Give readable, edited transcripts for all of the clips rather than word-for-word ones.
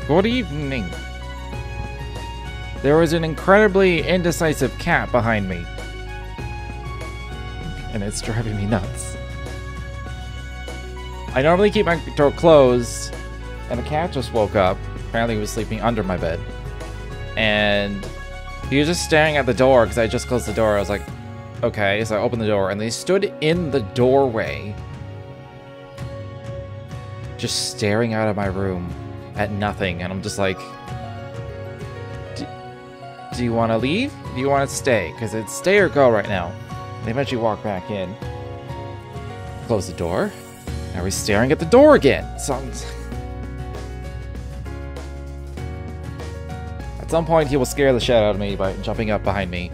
Good evening. There was an incredibly indecisive cat behind me. And it's driving me nuts. I normally keep my door closed, and the cat just woke up. Apparently he was sleeping under my bed. And he was just staring at the door because I just closed the door. I was like, okay. So I opened the door, and they stood in the doorway, just staring out of my room at nothing. And I'm just like, do you want to leave? Do you want to stay? Because it's stay or go right now. They eventually walk back in. Close the door. Now he's staring at the door again. So at some point, he will scare the shit out of me by jumping up behind me.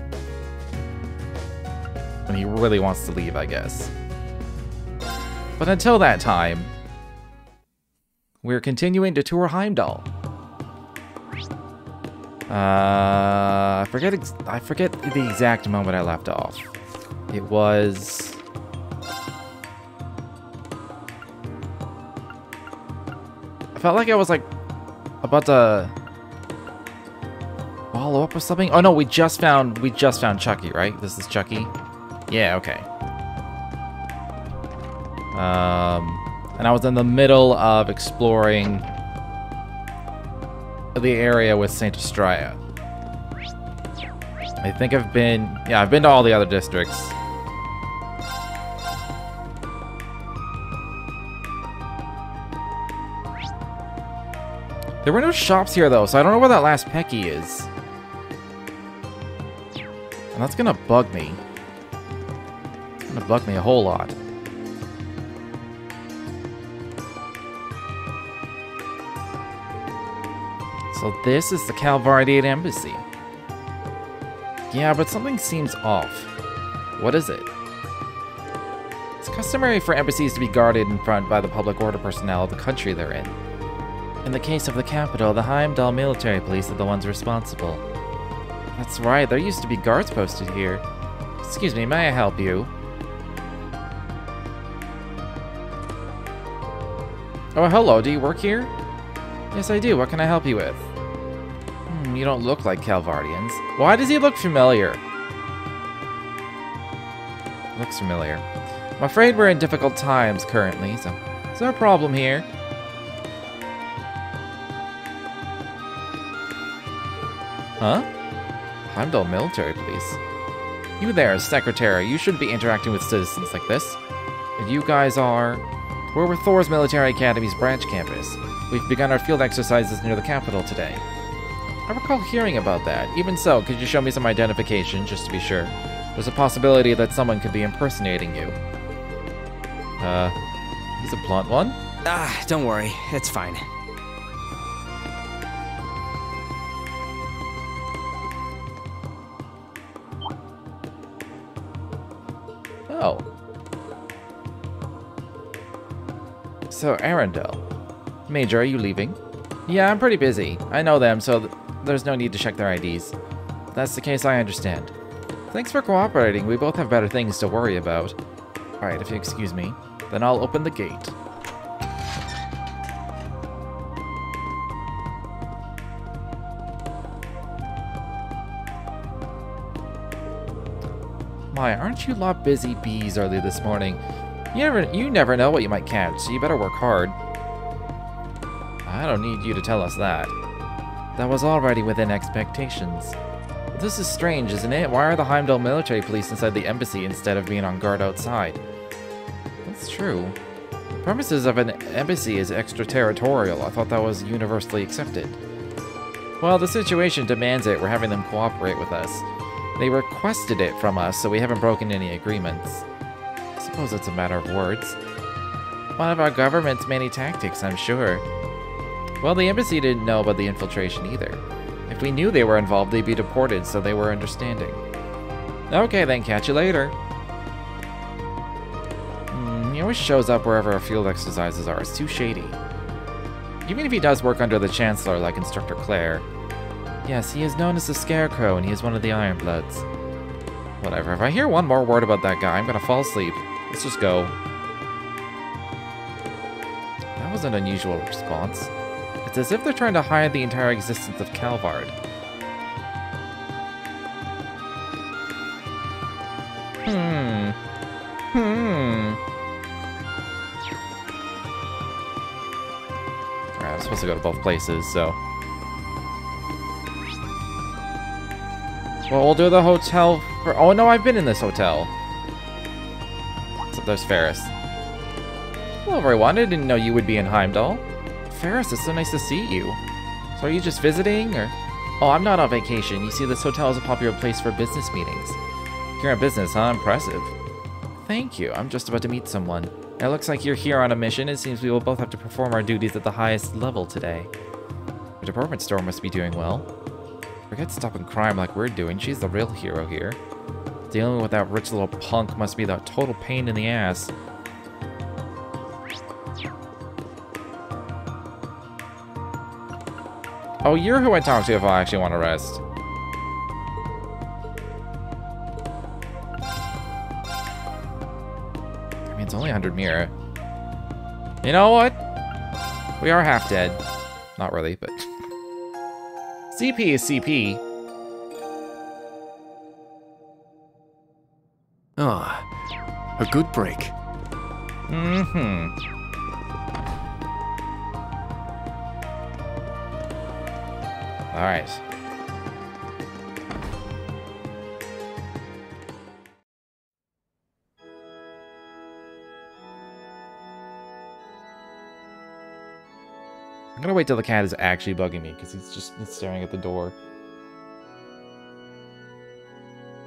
When he really wants to leave, I guess. But until that time, we're continuing to tour Heimdall. I forget the exact moment I left off. It was... I felt like I was like about to follow up with something. Oh no, we just found Chucky, right? This is Chucky. Yeah, okay. And I was in the middle of exploring the area with Saint Estrella. I think I've been to all the other districts. There were no shops here though, so I don't know where that last Pecky is. And that's gonna bug me. It's gonna bug me a whole lot. So this is the Calvary Embassy. Yeah, but something seems off. What is it? It's customary for embassies to be guarded in front by the public order personnel of the country they're in. In the case of the capital, the Heimdal military police are the ones responsible. That's right, there used to be guards posted here. Excuse me, may I help you? Oh, hello, do you work here? Yes, I do. What can I help you with? You don't look like Calvardians. Why does he look familiar? Looks familiar. I'm afraid we're in difficult times currently, so is there a problem here? Huh? Heimdall military police. You there, secretary. You shouldn't be interacting with citizens like this. And you guys are... We're with Thor's Military Academy's branch campus. We've begun our field exercises near the capital today. I recall hearing about that. Even so, could you show me some identification, just to be sure? There's a possibility that someone could be impersonating you. He's a blunt one? Don't worry. It's fine. Oh. So, Arundel. Major, are you leaving? Yeah, I'm pretty busy. I know them, so there's no need to check their IDs. If that's the case, I understand. Thanks for cooperating. We both have better things to worry about. Alright, if you excuse me, then I'll open the gate. My, aren't you lot busy bees early this morning? You never know what you might catch, so you better work hard. I don't need you to tell us that. That was already within expectations. This is strange, isn't it? Why are the Heimdall military police inside the embassy instead of being on guard outside? That's true. The premises of an embassy is extraterritorial. I thought that was universally accepted. Well, the situation demands it. We're having them cooperate with us. They requested it from us, so we haven't broken any agreements. I suppose it's a matter of words. One of our government's many tactics, I'm sure. Well, the embassy didn't know about the infiltration either. If we knew they were involved, they'd be deported, so they were understanding. Okay, then, catch you later. He always shows up wherever our field exercises are. It's too shady. Even if he does work under the Chancellor, like Instructor Claire. Yes, he is known as the Scarecrow, and he is one of the Ironbloods. Whatever, if I hear one more word about that guy, I'm gonna fall asleep. Let's just go. That was an unusual response. It's as if they're trying to hide the entire existence of Calvard. Alright, I'm supposed to go to both places, so... Well, we'll do the hotel for... Oh, no, I've been in this hotel. So there's Ferris. Hello, everyone. I didn't know you would be in Heimdal. Ferris, it's so nice to see you. So are you just visiting, or... Oh, I'm not on vacation. You see, this hotel is a popular place for business meetings. You're in business, huh? Impressive. Thank you. I'm just about to meet someone. It looks like you're here on a mission. It seems we will both have to perform our duties at the highest level today. The department store must be doing well. Forget stopping crime like we're doing. She's the real hero here. Dealing with that rich little punk must be the total pain in the ass. Oh, you're who I talk to if I actually want to rest. I mean, it's only 100 Mira. You know what? We are half dead. Not really, but... CP is CP. Ah, a good break. Mm-hmm. All right. I'm gonna wait till the cat is actually bugging me because he's just staring at the door.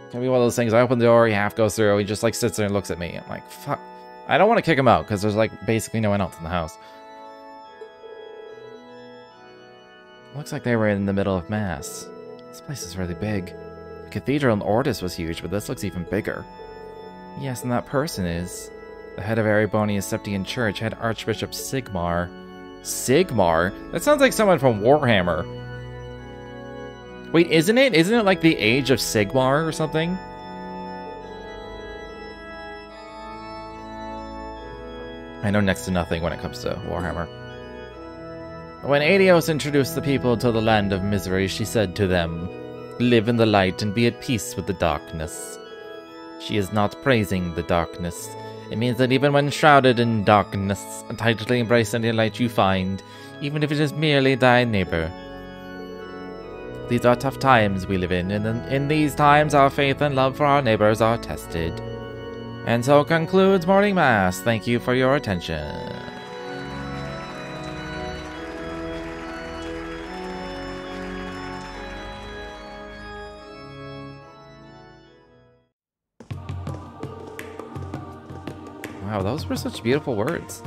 It's gonna be one of those things. I open the door, he half goes through, he just like sits there and looks at me. I'm like, fuck. I don't want to kick him out because there's like basically no one else in the house. Looks like they were in the middle of mass. This place is really big. The cathedral in Ordis was huge, but this looks even bigger. Yes, and that person is the head of Erebonia's Septian Church, head Archbishop Sigmar. Sigmar? That sounds like someone from Warhammer. Wait, isn't it? Isn't it like the Age of Sigmar or something? I know next to nothing when it comes to Warhammer. When Adios introduced the people to the land of misery, she said to them, "Live in the light and be at peace with the darkness." She is not praising the darkness. It means that even when shrouded in darkness, tightly embrace any light you find, even if it is merely thy neighbor. These are tough times we live in, and in these times our faith and love for our neighbors are tested. And so concludes Morning Mass. Thank you for your attention. Wow, those were such beautiful words.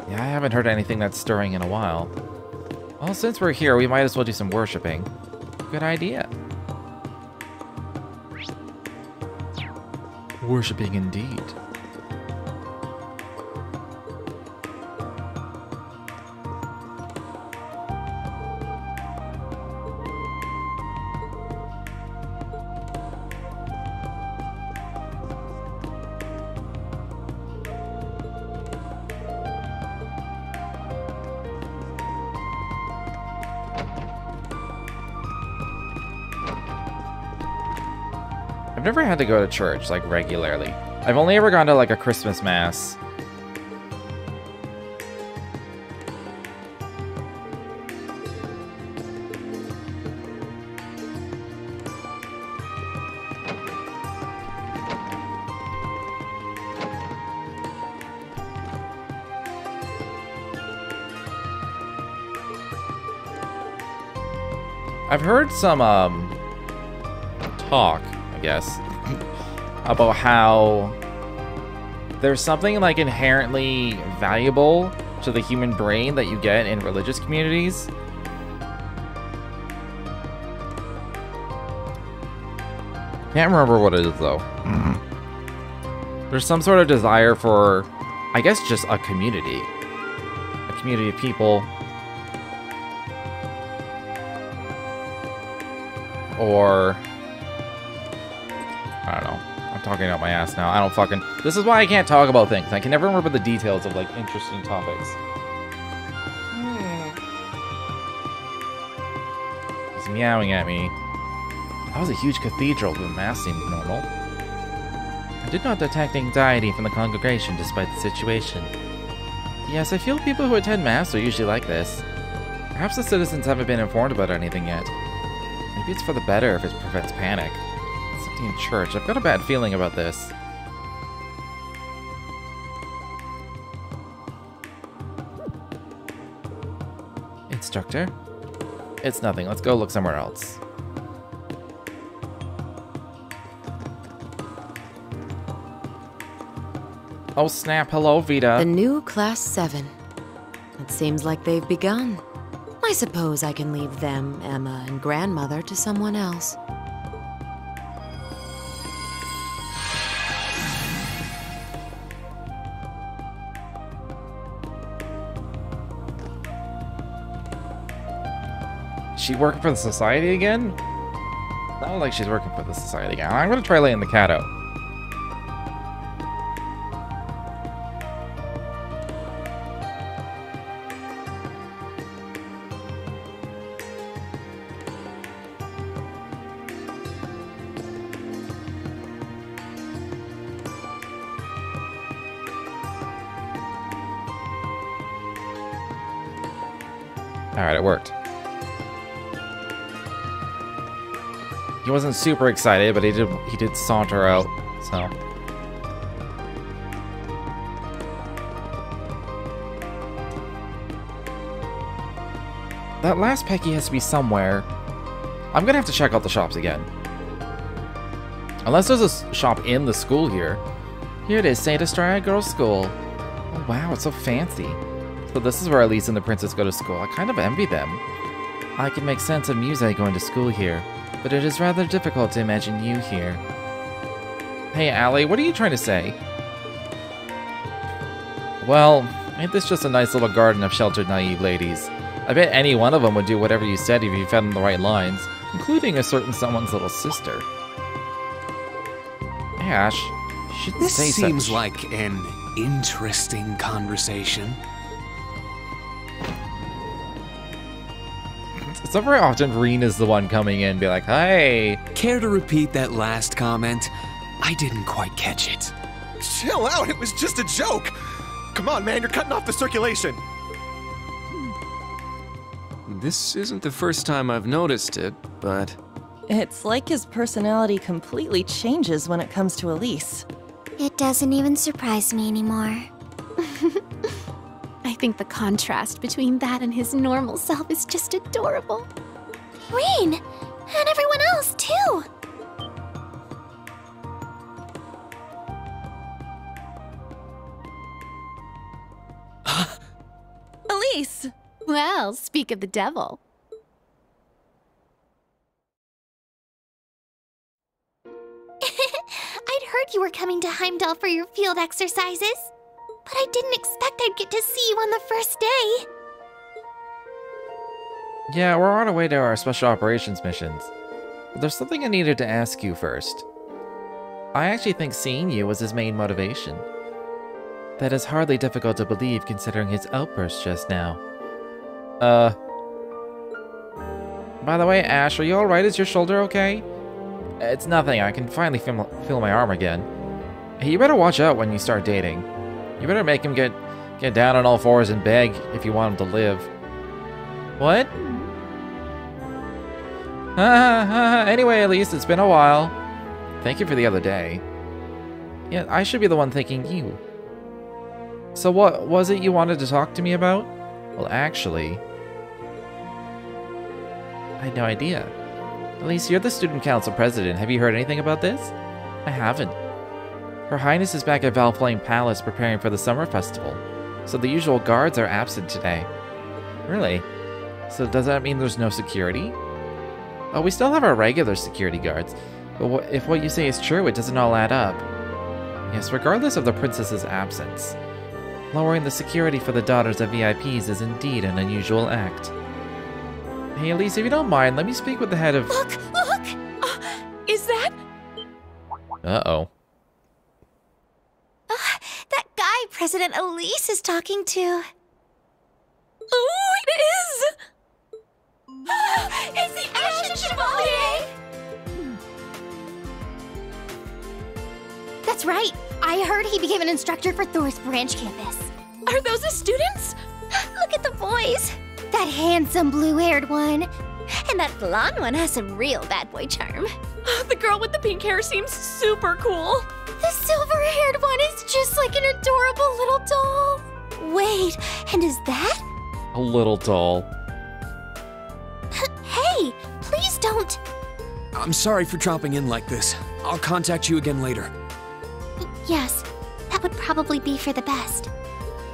Yeah, I haven't heard anything that's stirring in a while. Well, since we're here, we might as well do some worshipping. Good idea. Worshipping indeed. I've never had to go to church, like, regularly. I've only ever gone to, like, a Christmas Mass. I've heard some, talk, I guess, about how there's something like inherently valuable to the human brain that you get in religious communities. Can't remember what it is though. There's some sort of desire for, I guess, just a community of people, or I don't know. I'm talking out my ass now. I don't fucking... This is why I can't talk about things. I can never remember the details of, like, interesting topics. meowing at me. That was a huge cathedral, but mass seemed normal. I did not detect anxiety from the congregation despite the situation. Yes, I feel people who attend mass are usually like this. Perhaps the citizens haven't been informed about anything yet. Maybe it's for the better if it prevents panic. Something in church. I've got a bad feeling about this. Instructor? It's nothing. Let's go look somewhere else. Oh snap, hello Vita. The new Class 7. It seems like they've begun. I suppose I can leave them, Emma, and Grandmother to someone else. She working for the society again? I don't like she's working for the society again. I'm gonna try laying the cat out. Alright, it worked. He wasn't super excited, but he did saunter out, so. That last Pecky has to be somewhere. I'm gonna have to check out the shops again. Unless there's a shop in the school here. Here it is, St. Estrella Girls' School. Oh wow, it's so fancy. So this is where Elise and the princess go to school. I kind of envy them. I can make sense of Muse going to school here, but it is rather difficult to imagine you here. Hey, Allie, what are you trying to say? Well, ain't this just a nice little garden of sheltered, naive ladies? I bet any one of them would do whatever you said if you fed them the right lines, including a certain someone's little sister. Ash, you shouldn't This say seems such. like an interesting conversation. It's not very often Reen is the one coming in and be like, hey. Care to repeat that last comment? I didn't quite catch it. Chill out, it was just a joke! Come on, man, you're cutting off the circulation! This isn't the first time I've noticed it, but... It's like his personality completely changes when it comes to Elise. It doesn't even surprise me anymore. I think the contrast between that and his normal self is just adorable. Reen! And everyone else, too! Elise! Well, speak of the devil. I'd heard you were coming to Heimdall for your field exercises, but I didn't expect I'd get to see you on the first day. Yeah, we're on our way to our special operations missions. But there's something I needed to ask you first. I actually think seeing you was his main motivation. That is hardly difficult to believe considering his outburst just now. By the way, Ash, are you alright? Is your shoulder okay? It's nothing, I can finally feel my arm again. Hey, you better watch out when you start dating. You better make him get down on all fours and beg if you want him to live. What? Anyway, at least it's been a while. Thank you for the other day. Yeah, I should be the one thanking you. So what was it you wanted to talk to me about? Well, actually, I had no idea. Elise, you're the student council president. Have you heard anything about this? I haven't. Her Highness is back at Valflame Palace preparing for the summer festival, so the usual guards are absent today. Really? So does that mean there's no security? Oh, we still have our regular security guards, but if what you say is true, it doesn't all add up. Yes, regardless of the princess's absence, lowering the security for the daughters of VIPs is indeed an unusual act. Hey, Elise, if you don't mind, let me speak with the head of... Look! Look! Is that? Uh-oh. That guy President Elise is talking to. Oh, it is! It's the Ashes I heard he became an instructor for Thor's branch campus. Are those the students? Look at the boys. That handsome blue-haired one. And that blonde one has some real bad boy charm. The girl with the pink hair seems super cool. The silver-haired one is just like an adorable little doll. Wait, and is that? A little doll. Hey, please don't. I'm sorry for dropping in like this. I'll contact you again later. Yes, that would probably be for the best.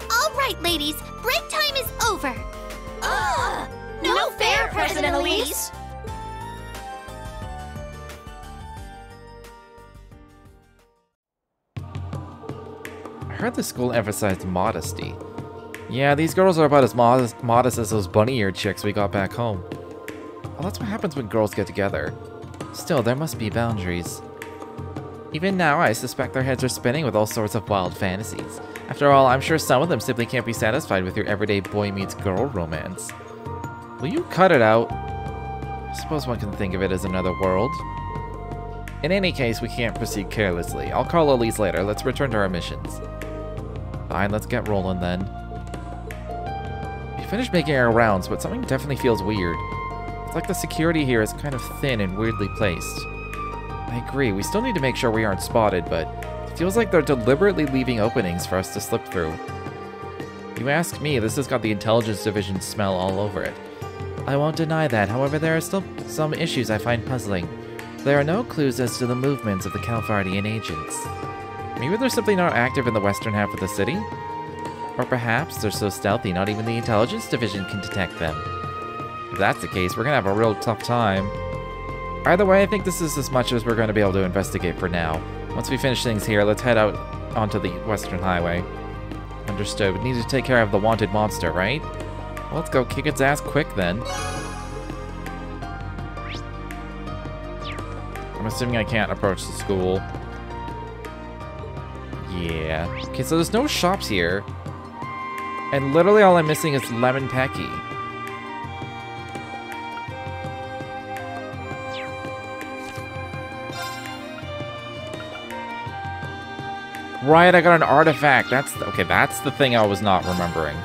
All right, ladies, break time is over. No fair, President Elise. I heard the school emphasized modesty. Yeah, these girls are about as modest as those bunny-eared chicks we got back home. Well, that's what happens when girls get together. Still, there must be boundaries. Even now, I suspect their heads are spinning with all sorts of wild fantasies. After all, I'm sure some of them simply can't be satisfied with your everyday boy meets girl romance. Will you cut it out? I suppose one can think of it as another world. In any case, we can't proceed carelessly. I'll call Elise later. Let's return to our missions. Fine, let's get rolling then. We finished making our rounds, but something definitely feels weird. It's like the security here is kind of thin and weirdly placed. I agree, we still need to make sure we aren't spotted, but it feels like they're deliberately leaving openings for us to slip through. You ask me, this has got the intelligence division smell all over it. I won't deny that, however there are still some issues I find puzzling. There are no clues as to the movements of the Calvardian agents. Maybe they're simply not active in the western half of the city? Or perhaps they're so stealthy not even the intelligence division can detect them. If that's the case, we're gonna have a real tough time. Either way, I think this is as much as we're going to be able to investigate for now. Once we finish things here, let's head out onto the Western Highway. Understood. We need to take care of the wanted monster, right? Well, let's go kick its ass quick then. I'm assuming I can't approach the school. Yeah. Okay, so there's no shops here. And literally all I'm missing is Lemon Pecky. Right, I got an artifact. That's the thing I was not remembering.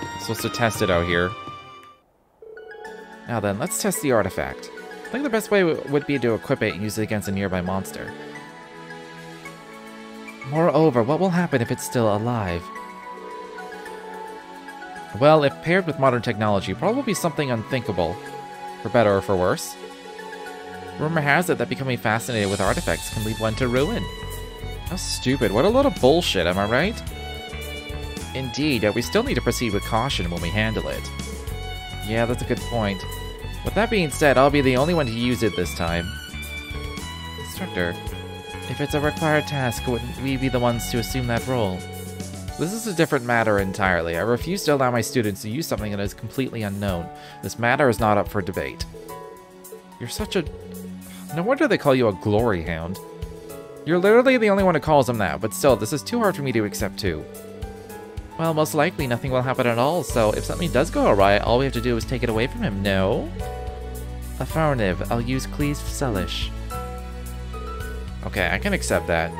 I'm supposed to test it out here. Now then, let's test the artifact. I think the best way would be to equip it and use it against a nearby monster. Moreover, what will happen if it's still alive? Well, if paired with modern technology, probably something unthinkable. For better or for worse. Rumor has it that becoming fascinated with artifacts can lead one to ruin. How stupid. What a load of bullshit, am I right? Indeed, yet we still need to proceed with caution when we handle it. Yeah, that's a good point. With that being said, I'll be the only one to use it this time. Instructor, if it's a required task, wouldn't we be the ones to assume that role? This is a different matter entirely. I refuse to allow my students to use something that is completely unknown. This matter is not up for debate. You're such a... No wonder they call you a glory hound. You're literally the only one who calls him that, but still, this is too hard for me to accept too. Well, most likely nothing will happen at all, so if something does go awry, all we have to do is take it away from him, no? Affirmative, I'll use Cleese Celish. Okay, I can accept that.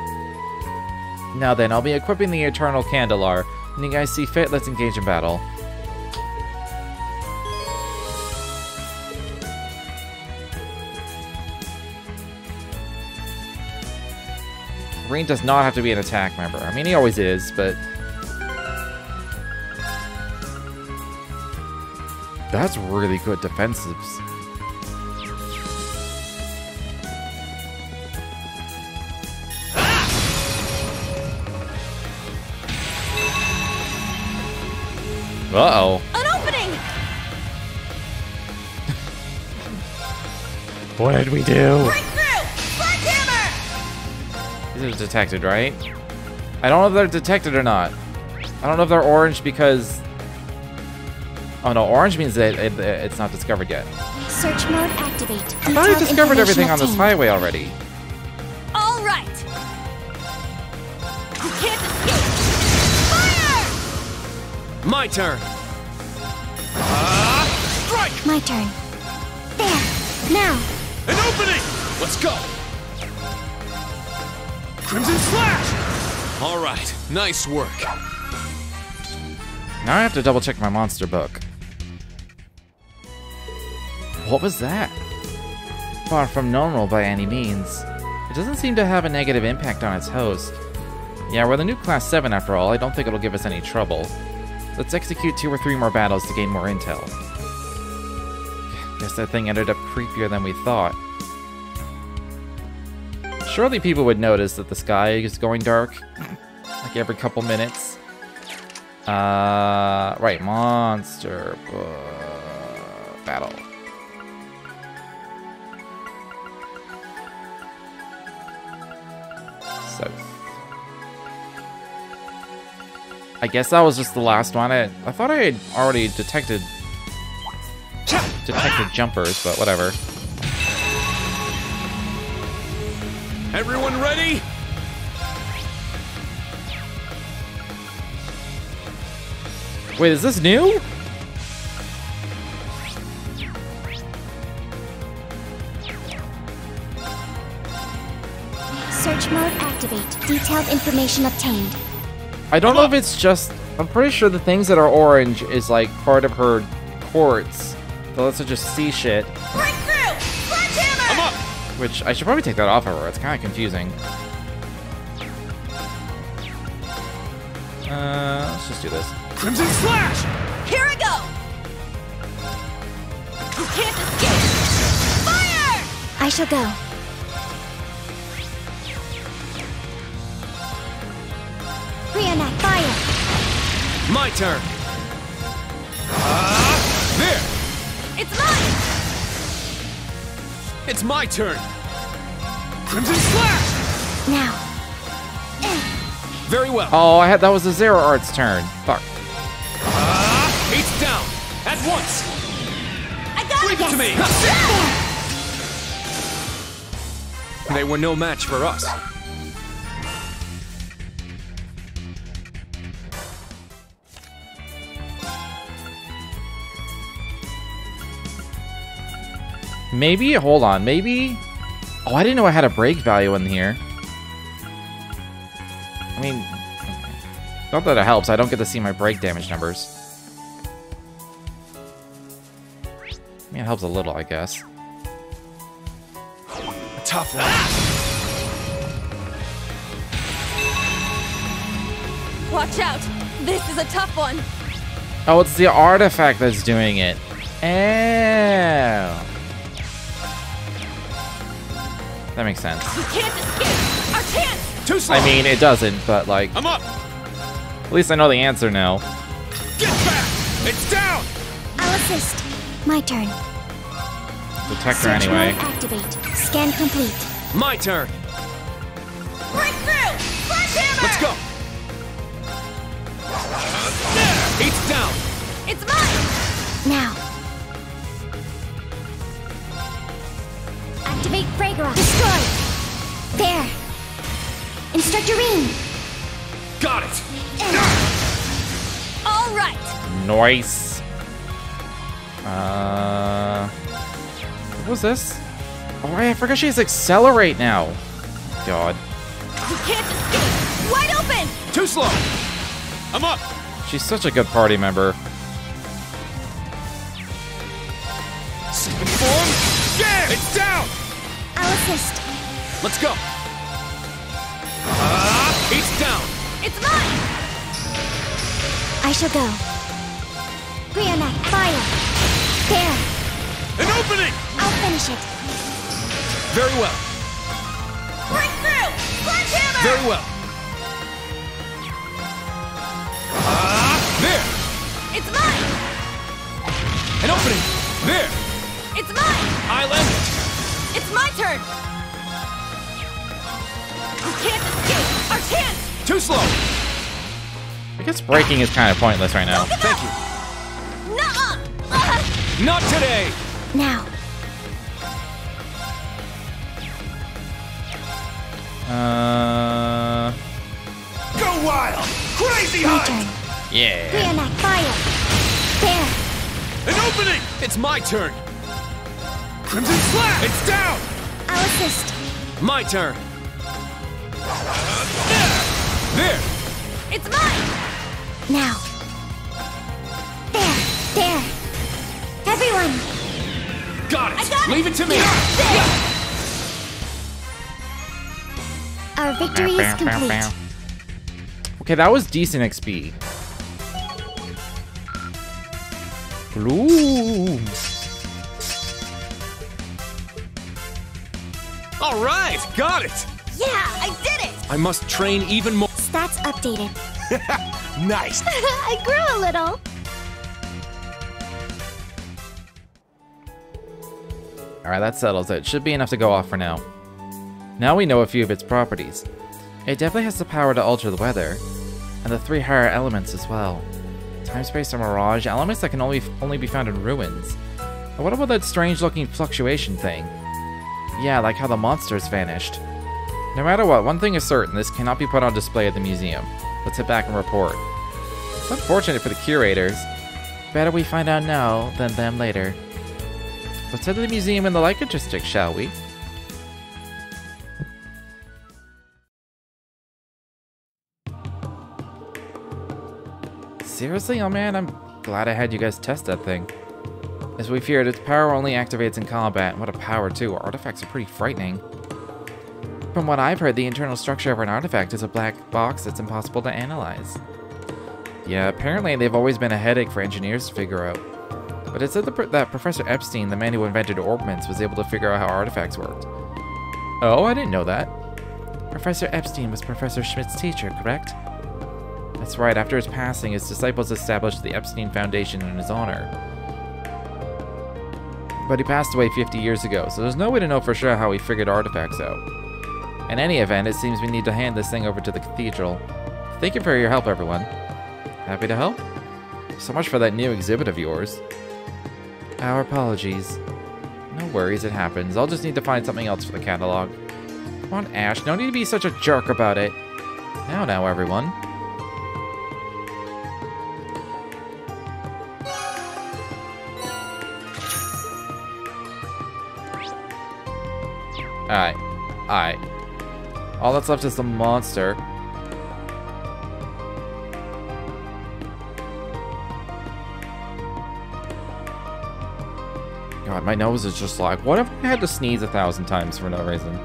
Now then, I'll be equipping the Eternal Candelar. When you guys see fit, let's engage in battle. Rain does not have to be an attack member. I mean, he always is, but... That's really good defensives. Uh-oh. An opening! What did we do? Breakthrough! Sledgehammer! These are detected, right? I don't know if they're detected or not. I don't know if they're orange because... Oh no, orange means that it's not discovered yet. Search mode activate. I thought I discovered everything on this highway already. All right! You can't escape! Fire! My turn. Strike! My turn. There. Now. An opening! Let's go. Crimson Slash! All right, nice work. Now I have to double check my monster book. What was that? Far from normal by any means. It doesn't seem to have a negative impact on its host. Yeah, we're the new Class 7 after all. I don't think it'll give us any trouble. Let's execute 2 or 3 more battles to gain more intel. Guess that thing ended up creepier than we thought. Surely people would notice that the sky is going dark, like every couple minutes. Right, monster battle. So, I guess that was just the last one. I thought I had already detected jumpers, but whatever. Everyone ready? Wait, is this new? Search mode activate. Detailed information obtained. I don't know if it's just... I'm pretty sure the things that are orange is like part of her quartz. So let's just see shit. Breakthrough! Sledgehammer! I'm up! Which, I should probably take that off of her. It's kind of confusing. Let's just do this. Crimson Slash! Here I go! You can't escape! Fire! I shall go. Rionac, fire! My turn. There! It's mine! It's my turn. Crimson Slash! Now. Very well. Oh, that was the Zero Art's turn. Fuck. It's down. At once. I got Bring it to me. They were no match for us. Maybe? Hold on. Maybe? Oh, I didn't know I had a break value in here. I mean, not that it helps. I don't get to see my break damage numbers. I mean, it helps a little, I guess. A tough one. Watch out! This is a tough one! Oh, it's the artifact that's doing it. Oh. That makes sense. You can't escape! Our chance! Too slow. I mean, it doesn't, but like... I'm up. At least I know the answer now. Get back. It's down. I'll assist. My turn. Detector Search anyway. mode activate. Scan complete. My turn. Breakthrough! Sledgehammer! Let's go. It's down. It's mine! Now. Activate Fragora. Destroy. There. Instructorine. Got it. All right! Nice. What was this? Oh, I forgot she has Accelerate now. God. You can't escape! Wide open! Too slow. I'm up. She's such a good party member. Second form. Yeah. It's down. I'll assist. Let's go. It's down. It's mine! I shall go. Rionac, fire. There. An opening. I'll finish it. Very well. Breakthrough! Sledgehammer! Very well. There. It's mine! An opening. There. It's mine! Island. It's my turn! You can't escape! Our chance! Too slow. I guess breaking is kind of pointless right now. Thank you. Nuh-uh! Not today. Now. Go wild! Crazy My hunt! turn. Yeah. Rionac, fire. There. An opening. It's my turn. Crimson Slash! It's down. I'll assist. My turn. There! It's mine! Now. There. Everyone! Got it! I got it! Leave it to me! Our victory is complete. Okay, that was decent XP. Bloom. All right, got it! Yeah, I did it! I must train even more. Stats updated. Nice! I grew a little. Alright, that settles it. Should be enough to go off for now. Now we know a few of its properties. It definitely has the power to alter the weather, and the 3 higher elements as well. Time, space, and mirage, elements that can only be found in ruins. And what about that strange-looking fluctuation thing? Yeah, like how the monsters vanished. No matter what, one thing is certain, this cannot be put on display at the museum. Let's head back and report. It's unfortunate for the curators. Better we find out now than them later. Let's head to the museum in the Leica district, shall we? Seriously, oh man, I'm glad I had you guys test that thing. As we feared, its power only activates in combat, and what a power too. Artifacts are pretty frightening. From what I've heard, the internal structure of an artifact is a black box that's impossible to analyze. Yeah, apparently they've always been a headache for engineers to figure out. But it said that Professor Epstein, the man who invented orbments, was able to figure out how artifacts worked. Oh, I didn't know that. Professor Epstein was Professor Schmidt's teacher, correct? That's right, after his passing, his disciples established the Epstein Foundation in his honor. But he passed away 50 years ago, so there's no way to know for sure how he figured artifacts out. In any event, it seems we need to hand this thing over to the cathedral. Thank you for your help, everyone. Happy to help? So much for that new exhibit of yours. Our apologies. No worries, it happens. I'll just need to find something else for the catalog. Come on, Ash, no need to be such a jerk about it. Now, everyone. Alright. All that's left is the monster. God, my nose is just like, what if I had to sneeze 1,000 times for no reason?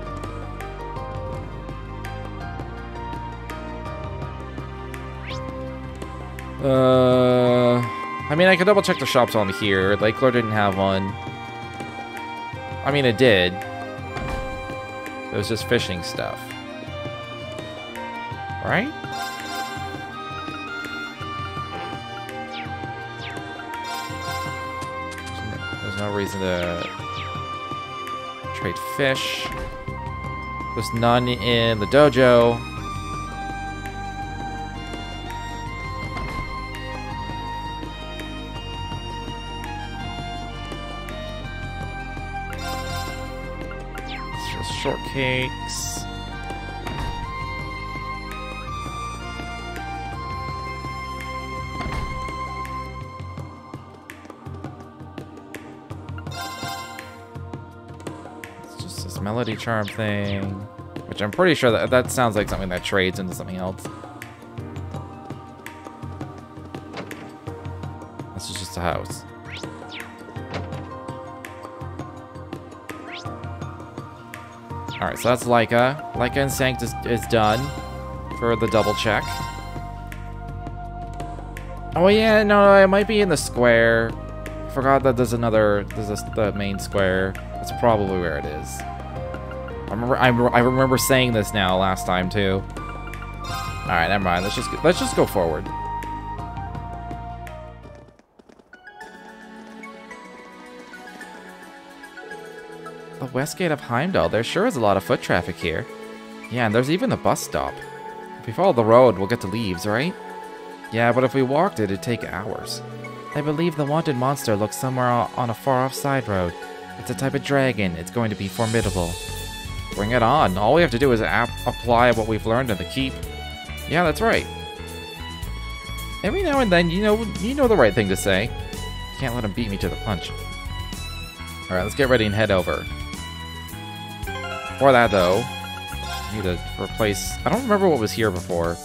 I mean, I could double check the shops on here. Lakelore didn't have one. I mean, it did. It was just fishing stuff. Right? There's no reason to trade fish. There's none in the dojo. Shortcakes. It's just this melody charm thing, which I'm pretty sure that sounds like something that trades into something else. This is just a house. Alright, so that's Leica. Leica and Sanct is done for the double check. Oh yeah, no, it might be in the square. Forgot that there's the main square. That's probably where it is. I remember saying this now last time too. Alright, never mind. Let's just go forward. The west gate of Heimdal. There sure is a lot of foot traffic here. Yeah, and there's even the bus stop. If we follow the road, we'll get to Leaves, right? Yeah, but if we walked it, it'd take hours. I believe the wanted monster looks somewhere on a far-off side road. It's a type of dragon. It's going to be formidable. Bring it on. All we have to do is apply what we've learned in the keep. Yeah, that's right. Every now and then, you know the right thing to say. Can't let him beat me to the punch. Alright, let's get ready and head over. Before that, though, Need to replace... I don't remember what was here before.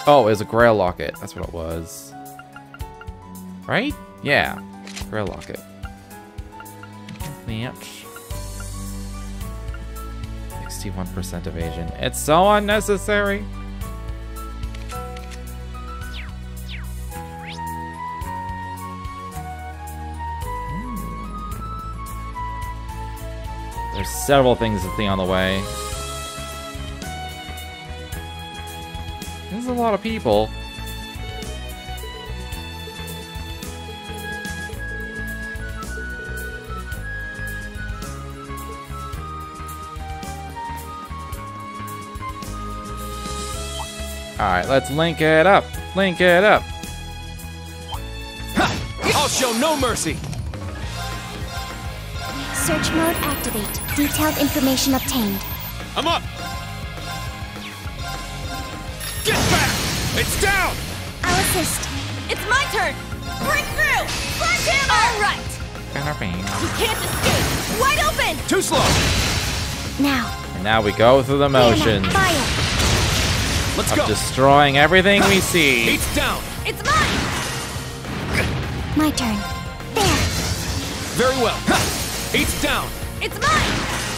Oh, it was a Grail Locket. That's what it was. Right? Yeah. Grail Locket. Match. 61% evasion. It's so unnecessary. There's several things to see on the way. There's a lot of people. Alright, let's link it up. Link it up. I'll show no mercy. Search mode activate. Detailed information obtained. I'm up. Get back! It's down! I'll assist. It's my turn! Break through! Sledgehammer! All right! You can't escape! Wide open! Too slow! Now. And now we go through the motions Fire. Let's of go! destroying everything we see. Heat's down! It's mine! My turn. There. Very well. Heat's down! It's mine!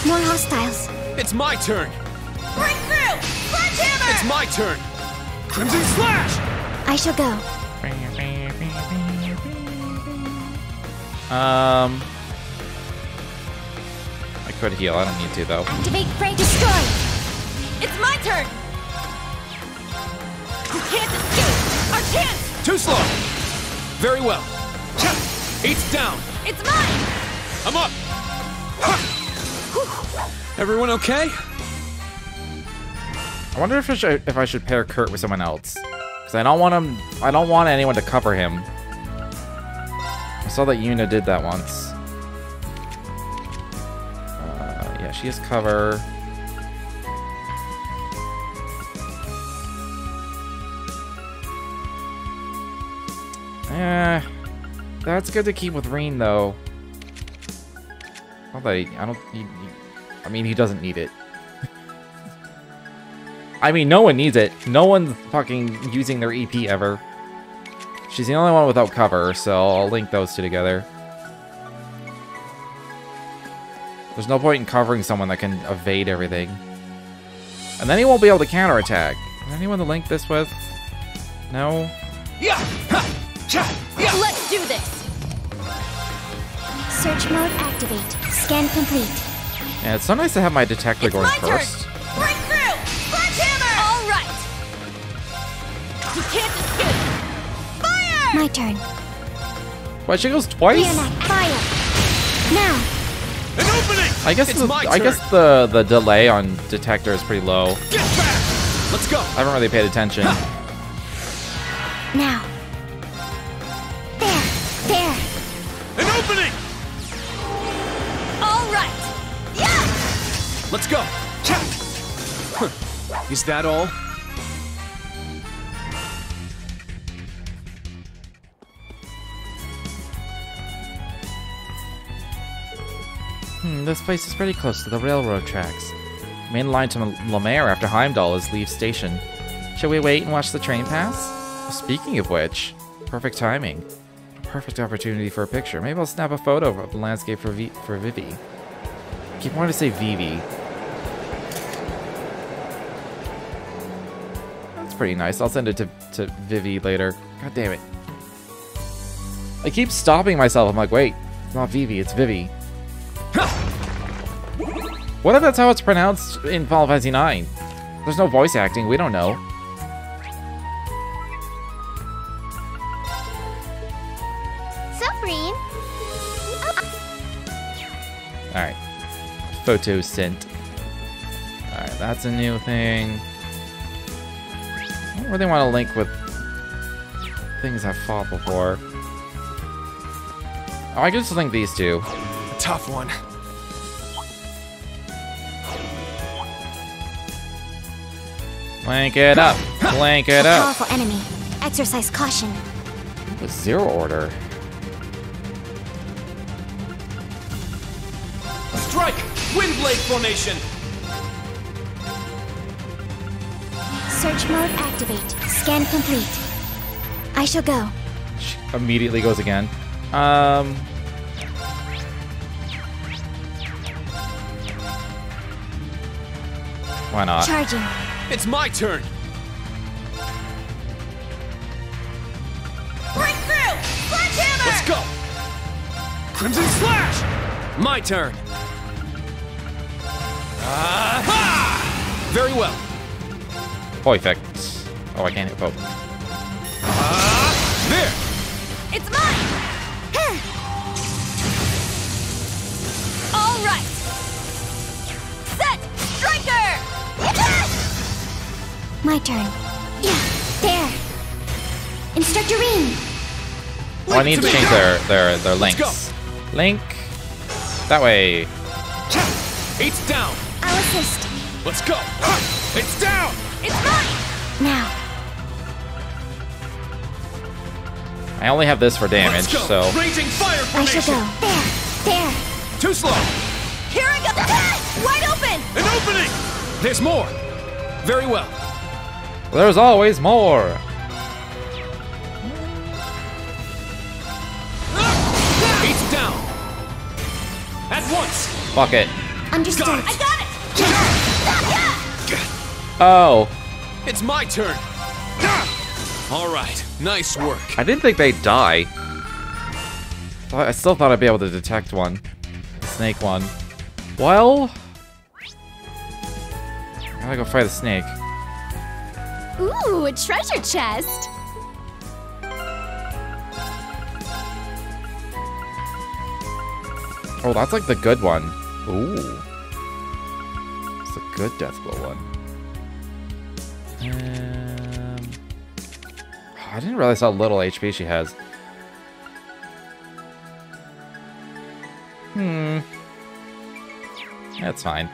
More hostiles. It's my turn! Break through! Sledgehammer! It's my turn! Crimson Slash! I shall go. I could heal. I don't need to though. Activate Prey. Destroy. It's my turn! You can't escape! Our chance! Too slow! Very well. Heat's down! It's mine! I'm up! Everyone okay? I wonder if I should pair Kurt with someone else, because I don't want him. I don't want anyone to cover him. I saw that Yuna did that once. Yeah, she has cover. That's good to keep with Reen though. Not that I mean, he doesn't need it. I mean, no one needs it. No one's fucking using their EP ever. She's the only one without cover, so I'll link those two together. There's no point in covering someone that can evade everything. And then he won't be able to counterattack. Is anyone to link this with? No? Let's do this! Search mode activate. Scan complete. Yeah, it's so nice to have my detector It's going my first. turn! Break through! Sledgehammer! All right! You can't escape! Fire! My turn. What, she goes twice? Reenact. Fire. Now. An opening! I guess the delay on detector is pretty low. Get back! Let's go! I haven't really paid attention. Now. There. There. An opening! All right! Yeah! Let's go! Is that all? This place is pretty close to the railroad tracks. Main line to Lemaire after Heimdall is Leaf Station. Shall we wait and watch the train pass? Speaking of which, perfect timing. Perfect opportunity for a picture. Maybe I'll snap a photo of the landscape for Vivi. I keep wanting to say Vivi. That's pretty nice. I'll send it to Vivi later. God damn it. I keep stopping myself. I'm like, wait, it's not Vivi, it's Vivi. What if that's how it's pronounced in Final Fantasy IX? There's no voice acting, we don't know. Suffering. Alright. Photo sent. Alright, that's a new thing. I don't really want to link with things I've fought before. Oh, I can just link these two. A tough one. Link it up. Link it up. Powerful enemy. Exercise caution. With Zero Order. Strike! Windblade formation! Search mode activate. Scan complete. I shall go. She immediately goes again. Why not? Charging. It's my turn! Break through! Sledgehammer! Let's go! Crimson Slash! My turn! Very well. Perfect. Oh, I can't hit both. There! It's mine! All right! Set! Striker! My turn. Yeah, there. Instructor Ring. Oh, I need to change their links. go. Link. That way. It's down! I'll assist. Let's go! It's down! It's mine! Now. I only have this for damage, Let's go! so. Raging fire I shall formation! go. There. Too slow! Here I go! Wide open! An opening! There's more! Very well. There's always more. It's down! At once! Fuck it. Understood. Got it. I got it! Oh. It's my turn! All right, nice work. I didn't think they'd die. I still thought I'd be able to detect one. Snake one. Well. I gotta go fight a snake. Ooh, a treasure chest! Oh, that's like the good one. Ooh. It's a good Deathblow one. I didn't realize how little HP she has. That's fine.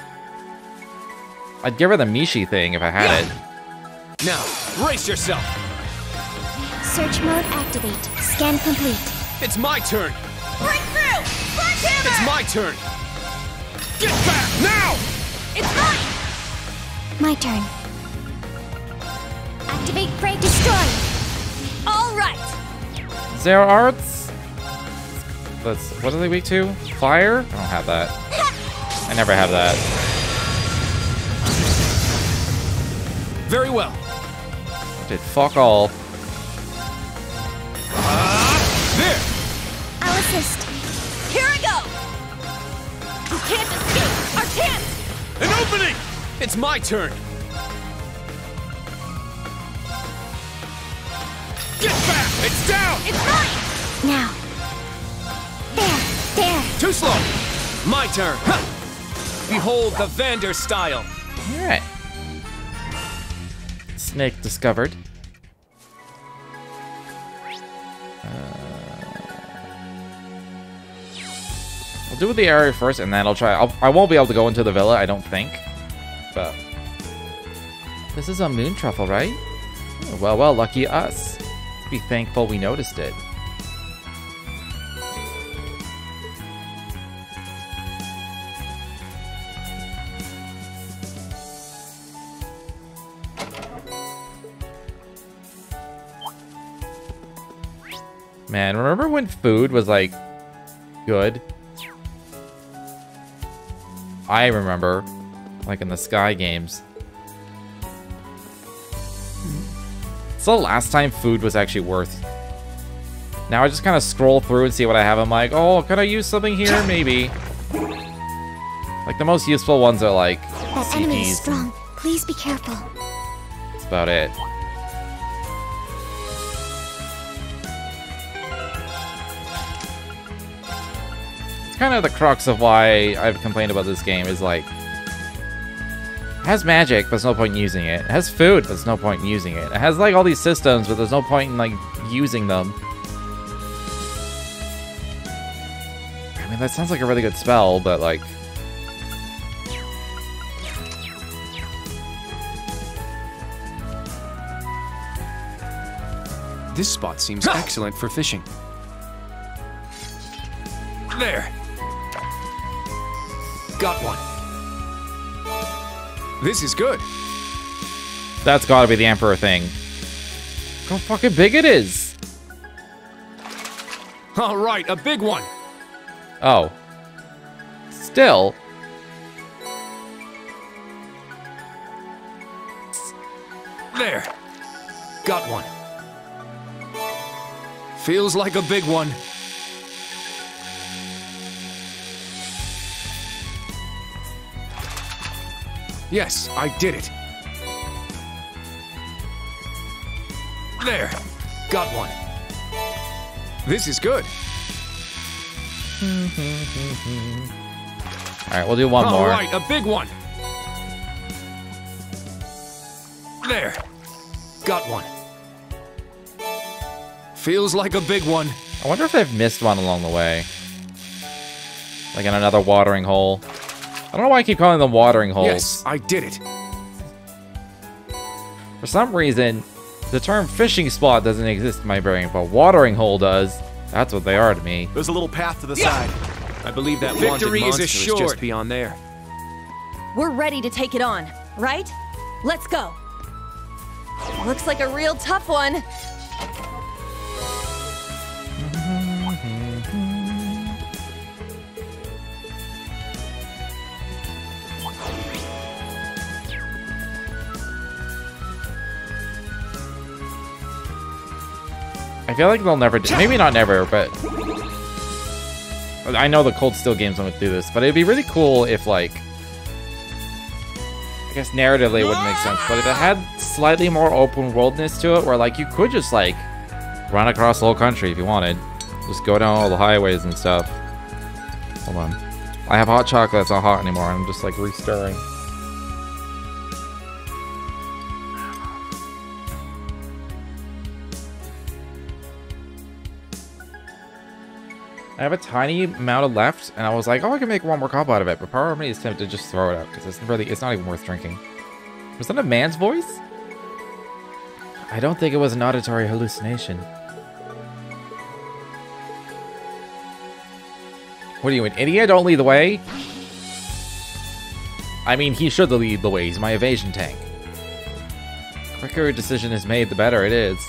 I'd give her the Mishi thing if I had it. Now, brace yourself. Search mode activate. Scan complete. It's my turn. Break through! Sledgehammer! It's my turn. Get back now! It's mine! My turn. Activate Prey Destroy. All right! Zero Arts? That's, what are they weak to? Fire? I don't have that. I never have that. Very well. Did fuck all. There! I'll assist. Here I go! You can't escape our chance! An opening! It's my turn. Get back! It's down! It's mine! Now. There. Too slow. My turn. Ha! Behold the Vander style. Alright. Snake discovered. I'll do with the area first, and then I'll try. I won't be able to go into the villa, I don't think. But this is a moon truffle, right? Oh, well, lucky us. Be thankful we noticed it. Man, remember when food was like good? I remember, like in the Sky games. It's the last time food was actually worth. Now I just kind of scroll through and see what I have. I'm like, oh, could I use something here? Maybe. Like the most useful ones are like That enemy is strong. Please be careful. That's about it. It's kind of the crux of why I've complained about this game is like, it has magic, but there's no point in using it. It has food, but there's no point in using it. It has like all these systems, but there's no point in like using them. I mean, that sounds like a really good spell, but like, This spot seems excellent for fishing. There. Got one. This is good. That's gotta be the Emperor thing. Look how fucking big it is. All right, a big one. Oh. Still. There. Got one. Feels like a big one. Yes, I did it. There. Got one. This is good. Alright, we'll do one more. All right, a big one. There. Got one. Feels like a big one. I wonder if they've missed one along the way. Like in another watering hole. I don't know why I keep calling them watering holes. Yes, I did it. For some reason, the term fishing spot doesn't exist in my brain, but watering hole does. That's what they are to me. There's a little path to the side. I believe that Victory wanted is monster is just assured. beyond there. We're ready to take it on, right? Let's go. Looks like a real tough one. I feel like they'll never do, maybe not never, but I know the Cold Steel games won't do this, but it'd be really cool if, like, I guess narratively it wouldn't make sense, but if it had slightly more open worldness to it, where, like, you could just, like, run across the whole country if you wanted. Just go down all the highways and stuff. Hold on. I have hot chocolate, it's not hot anymore, I'm just, like, re-stirring. I have a tiny amount of left, and I was like, oh, I can make one more cup out of it, but part of me is tempted to just throw it out, because it's not even worth drinking. Was that a man's voice? I don't think it was an auditory hallucination. What are you, an idiot? Don't lead the way? I mean, he should lead the way. He's my evasion tank. The quicker a decision is made, the better it is.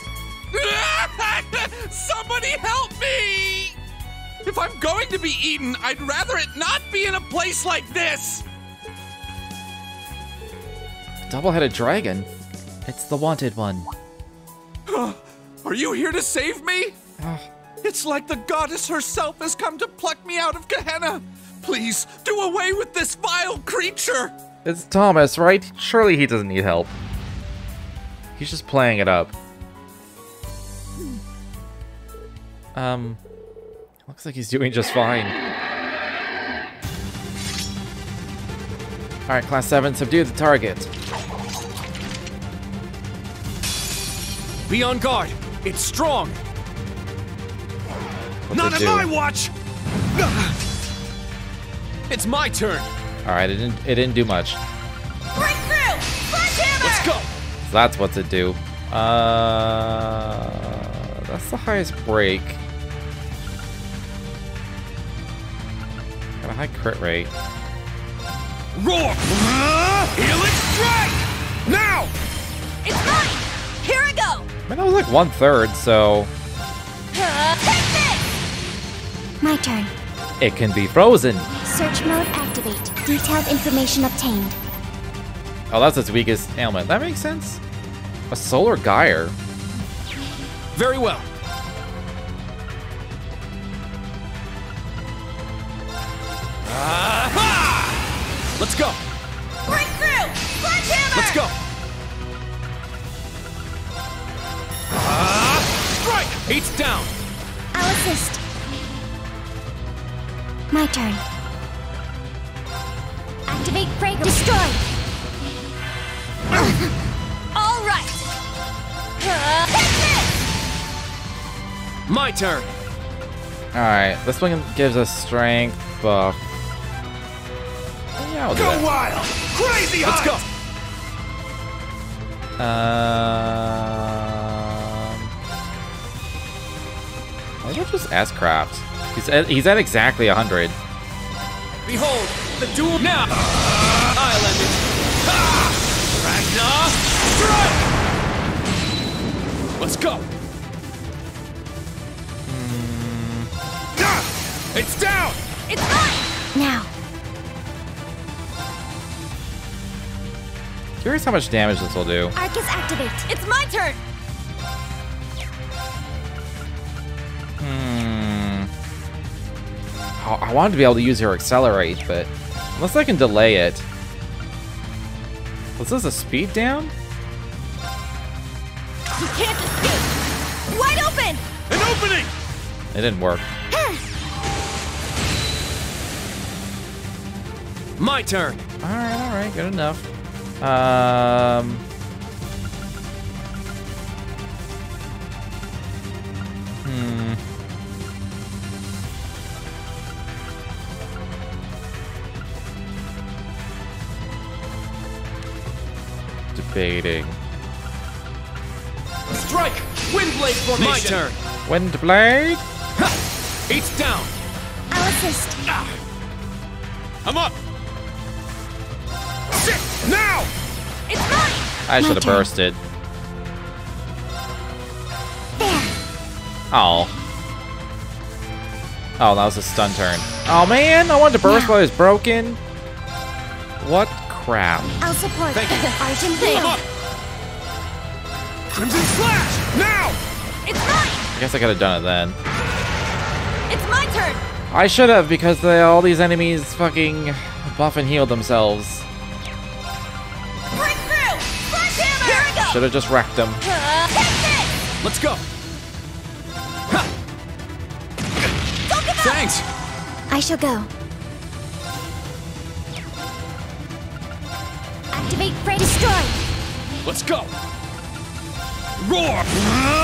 Somebody help me! If I'm going to be eaten, I'd rather it not be in a place like this! Double-headed dragon? It's the wanted one. Are you here to save me? It's like the goddess herself has come to pluck me out of Gehenna. Please, do away with this vile creature! It's Thomas, right? Surely he doesn't need help. He's just playing it up. Looks like he's doing just fine. Alright, Class 7, subdue the target. Be on guard. It's strong. Not on my watch! It's my turn. Alright, it didn't do much. Breakthrough! Sledgehammer! Let's go. So that's what's it do. That's the highest break. Got a high crit rate. Roar! Healing strike! Now! It's mine! Here I go! I mean, that was like 1/3, so Take this! My turn. it can be frozen. Search mode activate. Detailed information obtained. Oh, that's its weakest ailment. That makes sense. A solar gyre. Very well. Let's go. Breakthrough! Sledgehammer! Let's go. Strike! Eight's down. I'll assist. My turn. Activate fragrance. Destroy. All right! Take this! My turn. Alright, this one gives us strength buff. Yeah, I'll do that. wild! Crazy Let's go. What about just S-Craft? He's at exactly 100. Behold, the duel now! I'll end it! Ha! Ragnar, strike! Let's go! It's down! It's mine! Now. Curious how much damage this will do. Arcus activate. It's my turn! I wanted to be able to use her accelerate, but unless I can delay it. Was this a speed down? You can't escape! Wide open! An opening! It didn't work. My turn! Alright, good enough. Debating. Strike! Windblade formation! My turn! Windblade? Ha! It's down! I'll assist. I'm up! Sit! Now! It's mine! I should have bursted. There. Oh. Oh, that was a stun turn. Oh man, I wanted to burst while it was broken. What crap. I'll support. Thank you. Argent I'm Veil. up! Crimson Slash! Now! It's mine! I guess I could have done it then. It's my turn! I should have, because all these enemies fucking buff and heal themselves. Break through! Sledgehammer! Here I go! Should have just wrecked them. Take Let's go! Ha! this! Don't give up! Thanks! I shall go. Activate Fray Destroy. Let's go! Roar!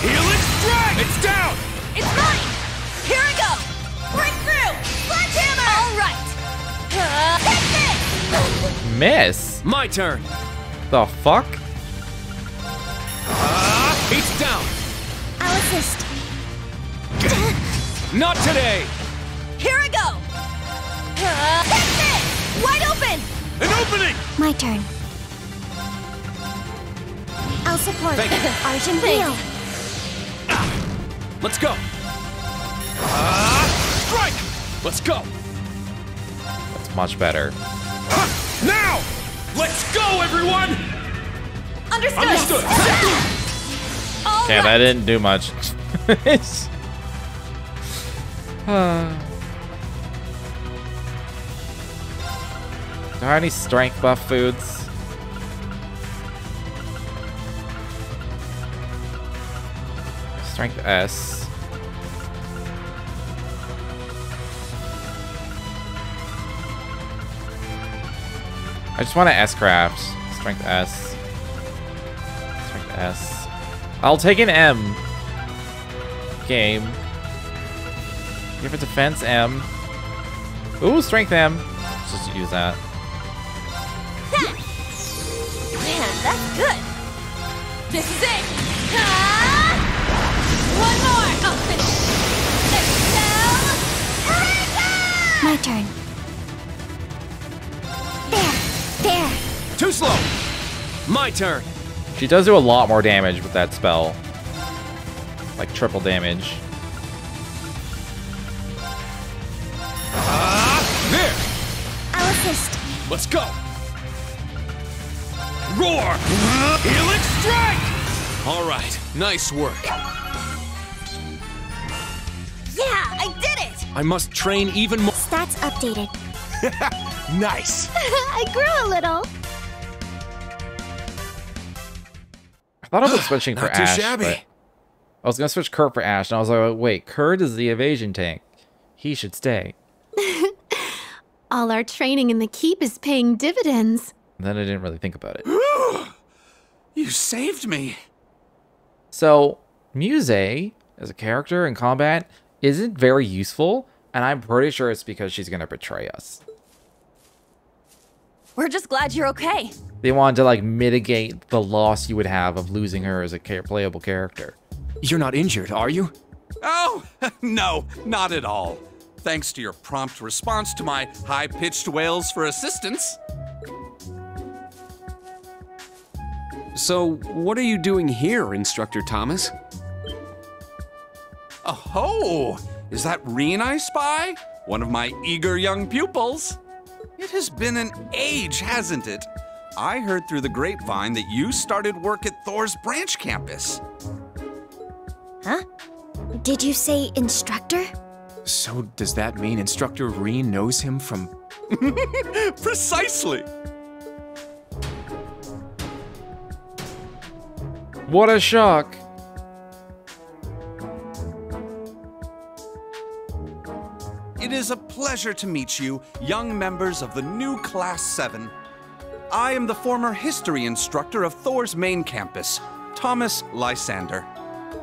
Healing strike! It's down! It's mine! Here I go! Break through! Sledgehammer! All right! Take this! Miss? My turn! The fuck? It's down! I'll assist. Not today! Here I go! Take this! Wide open! An opening! My turn. I'll support. Thank you. Argent Veil. Let's go! Strike! Let's go! That's much better. Now! Let's go, everyone! Understood! Understood! All Okay, right. that didn't do much. Are there any strength buff foods? Strength S. I just want to S-Craft. Strength S. Strength S. I'll take an M. Game. Give it defense M. Ooh, strength M. Let's just use that. Man, that's good! This is it! Ah! One more! I'll finish it! Excel! Breaker! My turn. There. Too slow! My turn! She does do a lot more damage with that spell. Like triple damage. There! I'll assist. Let's go! Roar! Healing strike! All right, nice work. Yeah, I did it! I must train even more. Stats updated. Nice! I grew a little. I thought I was switching for Not too Ash. shabby. But I was gonna switch Kurt for Ash, and I was like, wait, Kurt is the evasion tank. He should stay. All our training in the keep is paying dividends. And then I didn't really think about it. You saved me. So, Muse, as a character in combat, isn't very useful, and I'm pretty sure it's because she's gonna betray us. We're just glad you're okay. They wanted to, like, mitigate the loss you would have of losing her as a playable character. You're not injured, are you? Oh, no, not at all. Thanks to your prompt response to my high-pitched wails for assistance. So, what are you doing here, Instructor Thomas? Oh, is that Reen I spy? One of my eager young pupils. It has been an age, hasn't it? I heard through the grapevine that you started work at Thor's branch campus. Huh? Did you say instructor? So, does that mean Instructor Reen knows him from... Precisely! What a shock! It is a pleasure to meet you, young members of the new Class 7. I am the former history instructor of Thor's main campus, Thomas Lysander.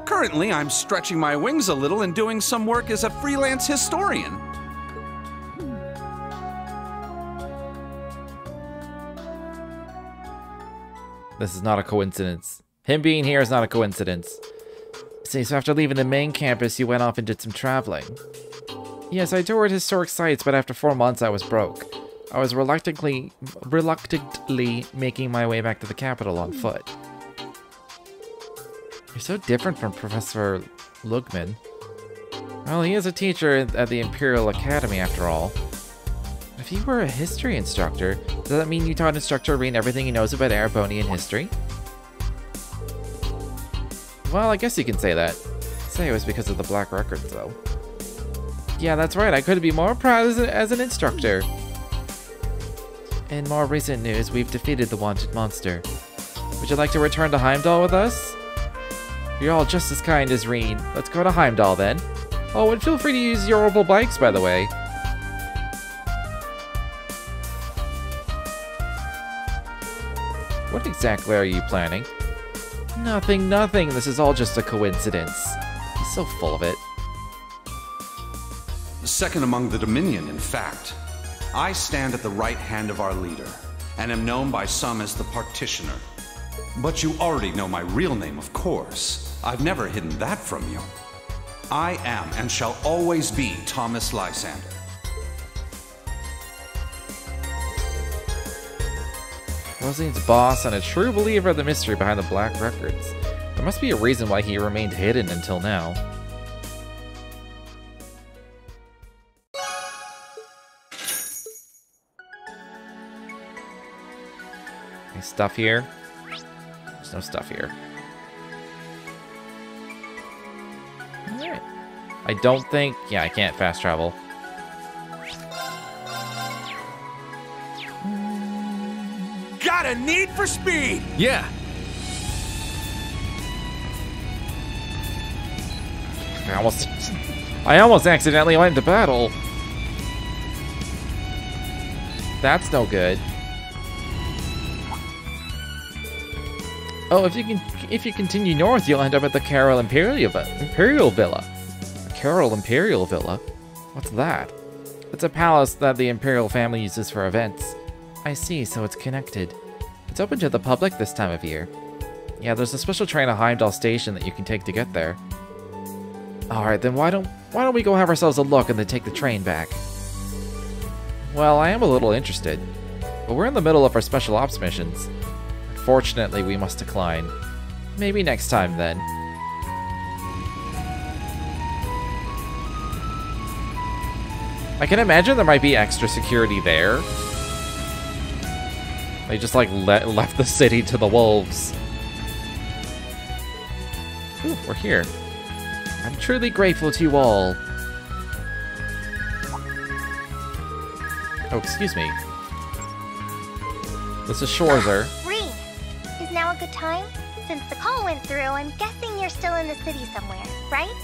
Currently, I'm stretching my wings a little and doing some work as a freelance historian. This is not a coincidence. Him being here is not a coincidence. See, so after leaving the main campus, you went off and did some traveling. Yes, I toured historic sites, but after 4 months, I was broke. I was reluctantly making my way back to the capital on foot. You're so different from Professor Lugman. Well, he is a teacher at the Imperial Academy, after all. If you were a history instructor, does that mean you taught Instructor Reen everything he knows about Erebonian history? Well, I guess you can say that. Say it was because of the Black Records, though. Yeah, that's right. I couldn't be more proud as an instructor. In more recent news, we've defeated the wanted monster. Would you like to return to Heimdal with us? You're all just as kind as Reen. Let's go to Heimdal, then. Oh, and feel free to use your orbital bikes, by the way. What exactly are you planning? Nothing. This is all just a coincidence. He's so full of it. Second among the Dominion, in fact. I stand at the right hand of our leader, and am known by some as the Partitioner. But you already know my real name, of course. I've never hidden that from you. I am and shall always be Thomas Lysander. Rosine's boss and a true believer of the mystery behind the Black Records. There must be a reason why he remained hidden until now. Any stuff here? There's no stuff here. Alright. I don't think... Yeah, I can't fast travel. Got a need for speed! Yeah. I almost accidentally went into battle. That's no good. Oh, if you continue north, you'll end up at the Carol Imperial Villa. Carol Imperial Villa? What's that? It's a palace that the Imperial family uses for events. I see, so it's connected. It's open to the public this time of year. Yeah, there's a special train to Heimdall Station that you can take to get there. Alright, then why don't we go have ourselves a look and then take the train back? Well, I am a little interested, but we're in the middle of our special ops missions. Unfortunately, we must decline. Maybe next time, then. I can imagine there might be extra security there. They just, like, left the city to the wolves. Ooh, we're here. I'm truly grateful to you all. Oh, excuse me. This is Schwarzer. Reen, is now a good time? Since the call went through, I'm guessing you're still in the city somewhere, right?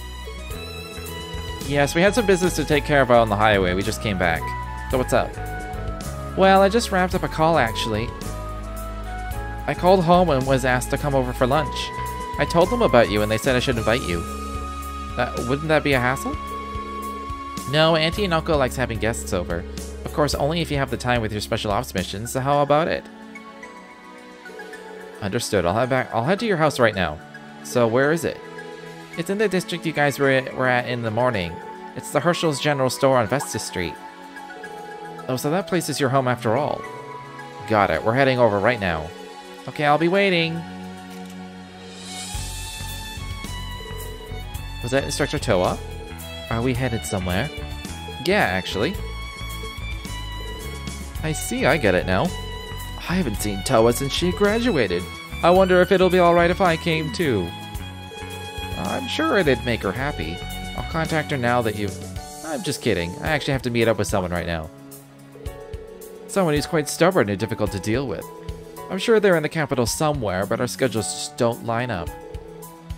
Yes, we had some business to take care of out on the highway. We just came back. So what's up? Well, I just wrapped up a call, actually. I called home and was asked to come over for lunch. I told them about you, and they said I should invite you. Wouldn't that be a hassle? No, Auntie and Uncle likes having guests over. Of course, only if you have the time with your special ops missions, so how about it? Understood. I'll head to your house right now. So, where is it? It's in the district you guys were at in the morning. It's the Herschel's General Store on Vesta Street. Oh, so that place is your home after all. Got it. We're heading over right now. Okay, I'll be waiting. Was that Instructor Toa? Are we headed somewhere? Yeah, actually. I see, I get it now. I haven't seen Toa since she graduated. I wonder if it'll be alright if I came too. I'm sure it'd make her happy. I'll contact her now that you've... I'm just kidding. I actually have to meet up with someone right now. Someone who's quite stubborn and difficult to deal with. I'm sure they're in the capital somewhere, but our schedules just don't line up.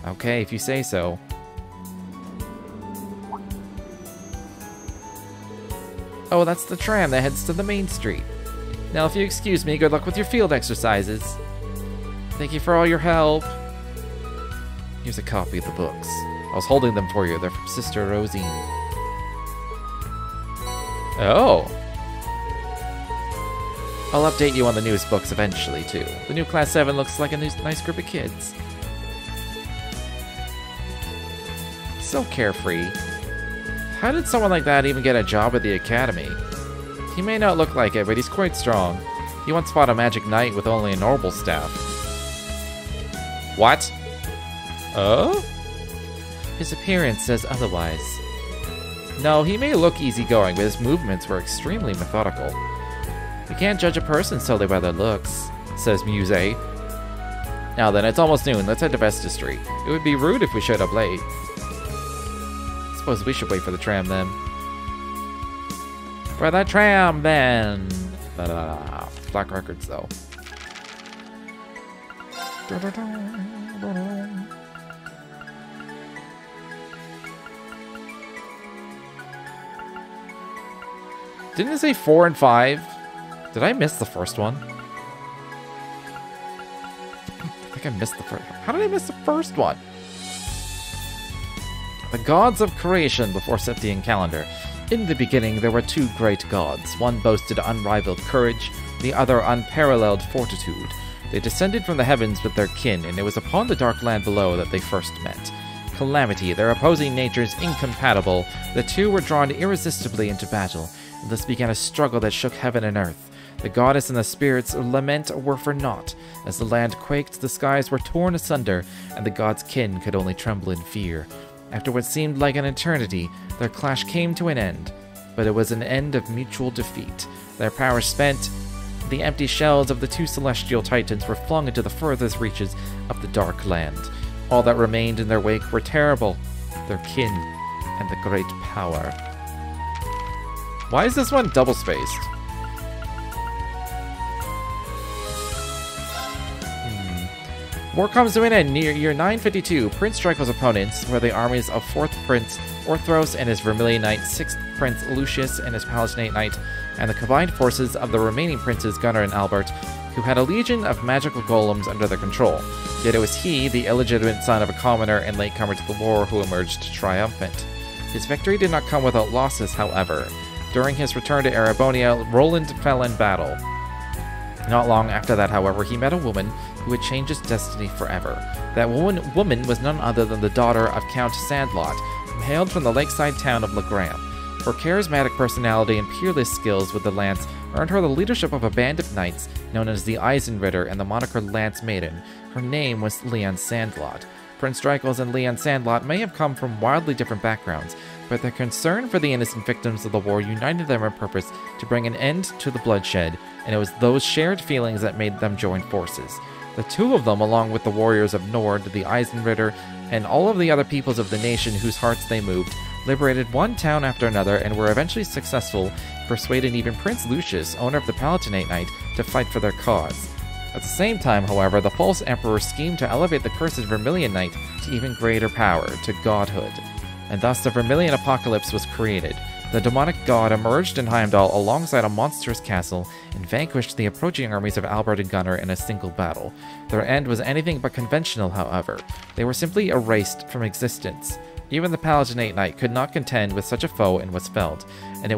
Okay, if you say so. Oh, that's the tram that heads to the main street. Now, if you excuse me, good luck with your field exercises. Thank you for all your help. Here's a copy of the books. I was holding them for you. They're from Sister Rosine. Oh. I'll update you on the newest books eventually, too. The new Class 7 looks like a nice group of kids. So carefree. How did someone like that even get a job at the academy? He may not look like it, but he's quite strong. He once fought a magic knight with only a normal staff. What? Oh? His appearance says otherwise. No, he may look easygoing, but his movements were extremely methodical. You can't judge a person solely by their looks, says Muse. Now then, it's almost noon. Let's head to Vesta Street. It would be rude if we showed up late. Suppose we should wait for the tram then. For the tram then! Black records though. Didn't it say 4 and 5? Did I miss the first one? I think I missed the first one. How did I miss the first one? The gods of creation before Septian calendar. In the beginning, there were two great gods. One boasted unrivaled courage, the other unparalleled fortitude. They descended from the heavens with their kin, and it was upon the dark land below that they first met. Calamity, their opposing natures incompatible, the two were drawn irresistibly into battle, and thus began a struggle that shook heaven and earth. The goddess and the spirits' lament were for naught. As the land quaked, the skies were torn asunder, and the gods' kin could only tremble in fear. After what seemed like an eternity, their clash came to an end, but it was an end of mutual defeat. Their power spent, the empty shells of the two celestial titans were flung into the furthest reaches of the dark land. All that remained in their wake were terrible, their kin, and the great power. Why is this one double-spaced? War comes to an end near year 952. Prince Draco's opponents were the armies of 4th Prince Orthros and his Vermilion Knight, 6th Prince Lucius and his Palatinate Knight, and the combined forces of the remaining princes Gunnar and Albert, who had a legion of magical golems under their control. Yet it was he, the illegitimate son of a commoner and latecomer to the war, who emerged triumphant. His victory did not come without losses, however. During his return to Erebonia, Roland fell in battle. Not long after that, however, he met a woman who would change his destiny forever. That woman was none other than the daughter of Count Sandlot, who hailed from the lakeside town of Legram. Her charismatic personality and peerless skills with the lance earned her the leadership of a band of knights known as the Eisenritter and the moniker Lance Maiden. Her name was Leon Sandlot. Prince Dracos and Leon Sandlot may have come from wildly different backgrounds, but their concern for the innocent victims of the war united them in purpose to bring an end to the bloodshed, and it was those shared feelings that made them join forces. The two of them, along with the warriors of Nord, the Eisenritter, and all of the other peoples of the nation whose hearts they moved, liberated one town after another and were eventually successful in persuading even Prince Lucius, owner of the Palatinate Knight, to fight for their cause. At the same time, however, the false emperor schemed to elevate the cursed Vermilion Knight to even greater power, to godhood. And thus the Vermilion Apocalypse was created. The demonic god emerged in Heimdal alongside a monstrous castle and vanquished the approaching armies of Albert and Gunnar in a single battle. Their end was anything but conventional, however. They were simply erased from existence. Even the Palatinate Knight could not contend with such a foe and was felled, and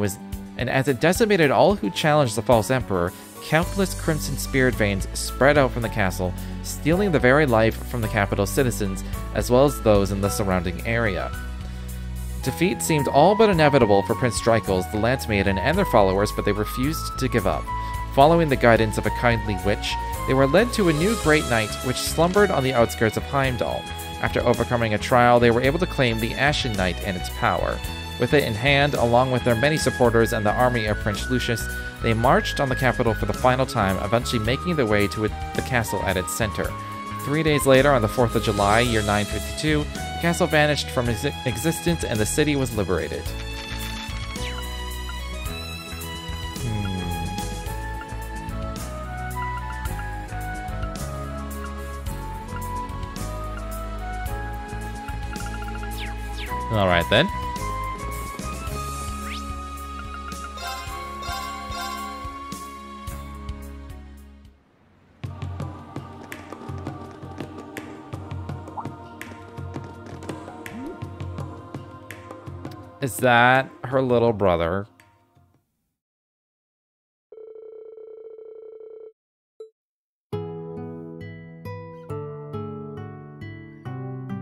as it decimated all who challenged the false emperor, countless crimson spirit veins spread out from the castle, stealing the very life from the capital's citizens, as well as those in the surrounding area. Defeat seemed all but inevitable for Prince Dreichels, the Lance Maiden, and their followers, but they refused to give up. Following the guidance of a kindly witch, they were led to a new great knight, which slumbered on the outskirts of Heimdal. After overcoming a trial, they were able to claim the Ashen Knight and its power. With it in hand, along with their many supporters and the army of Prince Lucius, they marched on the capital for the final time, eventually making their way to the castle at its center. 3 days later, on the 4th of July, year 952, the castle vanished from existence and the city was liberated. Alright then. Is that her little brother?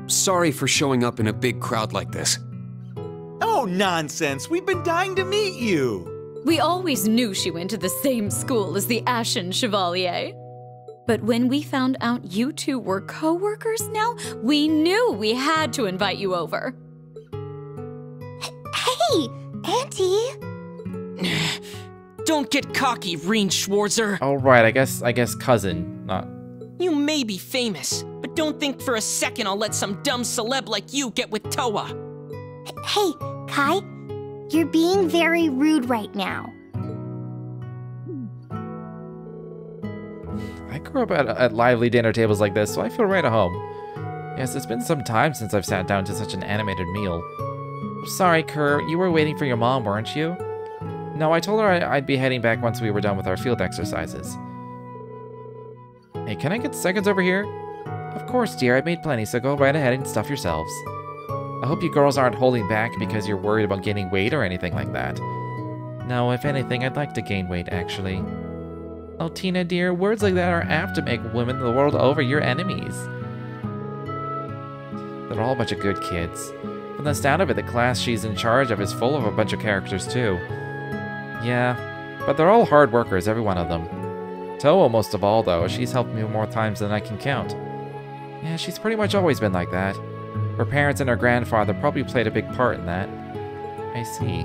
Sorry for showing up in a big crowd like this. Oh, nonsense! We've been dying to meet you! We always knew she went to the same school as the Ashen Chevalier. But when we found out you two were co-workers now, we knew we had to invite you over. Hey, Auntie! Don't get cocky, Reen Schwarzer. Oh, right, I guess cousin, not... You may be famous, but don't think for a second I'll let some dumb celeb like you get with Toa. Hey, Kai, you're being very rude right now. I grew up at lively dinner tables like this, so I feel right at home. Yes, it's been some time since I've sat down to such an animated meal. Sorry, Kerr, you were waiting for your mom, weren't you? No, I told her I'd be heading back once we were done with our field exercises. Hey, can I get seconds over here? Of course, dear, I made plenty, so go right ahead and stuff yourselves. I hope you girls aren't holding back because you're worried about gaining weight or anything like that. No, if anything, I'd like to gain weight, actually. Oh, Tina, dear, words like that are apt to make women the world over your enemies. They're all a bunch of good kids. From the sound of it, the class she's in charge of is full of a bunch of characters, too. Yeah, but they're all hard workers, every one of them. Toa most of all, though. She's helped me more times than I can count. Yeah, she's pretty much always been like that. Her parents and her grandfather probably played a big part in that. I see.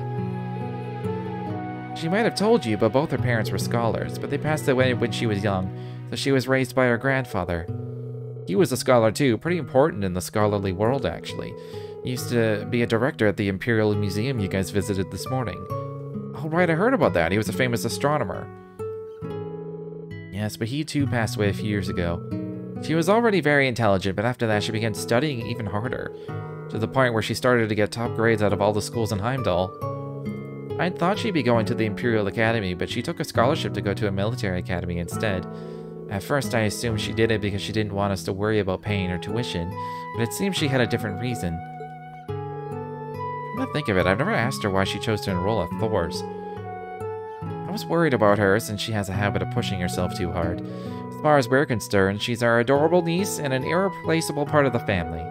She might have told you, but both her parents were scholars, but they passed away when she was young, so she was raised by her grandfather. He was a scholar too, pretty important in the scholarly world, actually. He used to be a director at the Imperial Museum you guys visited this morning. Oh, right, I heard about that. He was a famous astronomer. Yes, but he too passed away a few years ago. She was already very intelligent, but after that she began studying even harder, to the point where she started to get top grades out of all the schools in Heimdal. I'd thought she'd be going to the Imperial Academy, but she took a scholarship to go to a military academy instead. At first I assumed she did it because she didn't want us to worry about paying her tuition, but it seems she had a different reason. Come to think of it, I've never asked her why she chose to enroll at Thor's. I was worried about her since she has a habit of pushing herself too hard. As far as we're concerned, she's our adorable niece and an irreplaceable part of the family.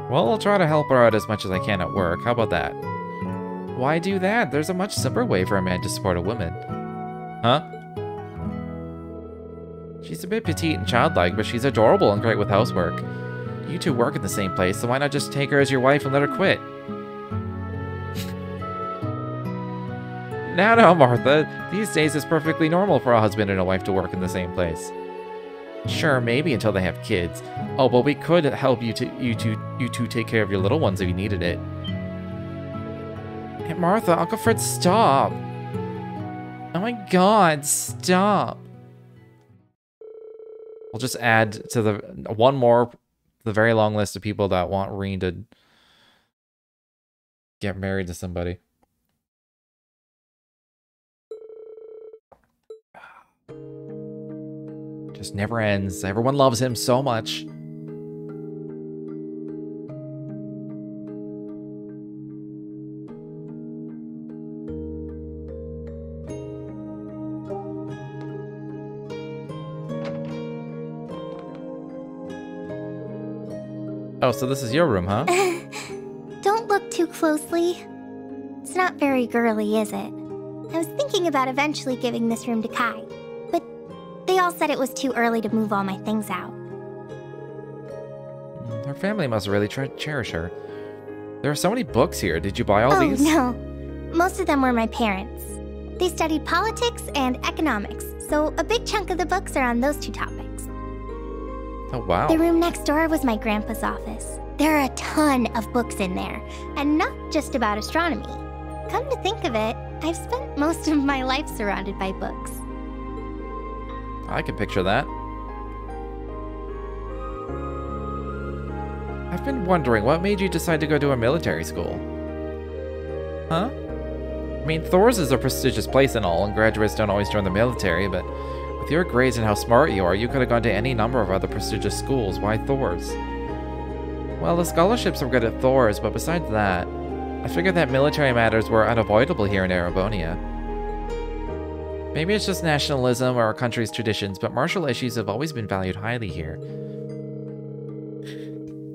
Well, I'll try to help her out as much as I can at work. How about that? Why do that? There's a much simpler way for a man to support a woman. Huh? She's a bit petite and childlike, but she's adorable and great with housework. You two work in the same place, so why not just take her as your wife and let her quit? Now, Martha. These days it's perfectly normal for a husband and a wife to work in the same place. Sure, maybe until they have kids. Oh, but we could help you two take care of your little ones if you needed it. Hey, Martha, Uncle Fred, stop. Oh my god, stop. We'll just add to the very long list of people that want Reen to get married to somebody. Just never ends. Everyone loves him so much. Oh, so this is your room, huh? Don't look too closely. It's not very girly, is it? I was thinking about eventually giving this room to Kai, but they all said it was too early to move all my things out. Her family must really cherish her. There are so many books here. Did you buy all these? Oh, no. Most of them were my parents. They studied politics and economics, so a big chunk of the books are on those two topics. Oh, wow. The room next door was my grandpa's office. There are a ton of books in there, and not just about astronomy. Come to think of it, I've spent most of my life surrounded by books. I can picture that. I've been wondering, what made you decide to go to a military school? Huh? I mean, Thor's is a prestigious place and all, and graduates don't always join the military, but with your grades and how smart you are, you could have gone to any number of other prestigious schools. Why Thor's? Well, the scholarships were good at Thor's, but besides that, I figured that military matters were unavoidable here in Erebonia. Maybe it's just nationalism or our country's traditions, but martial issues have always been valued highly here.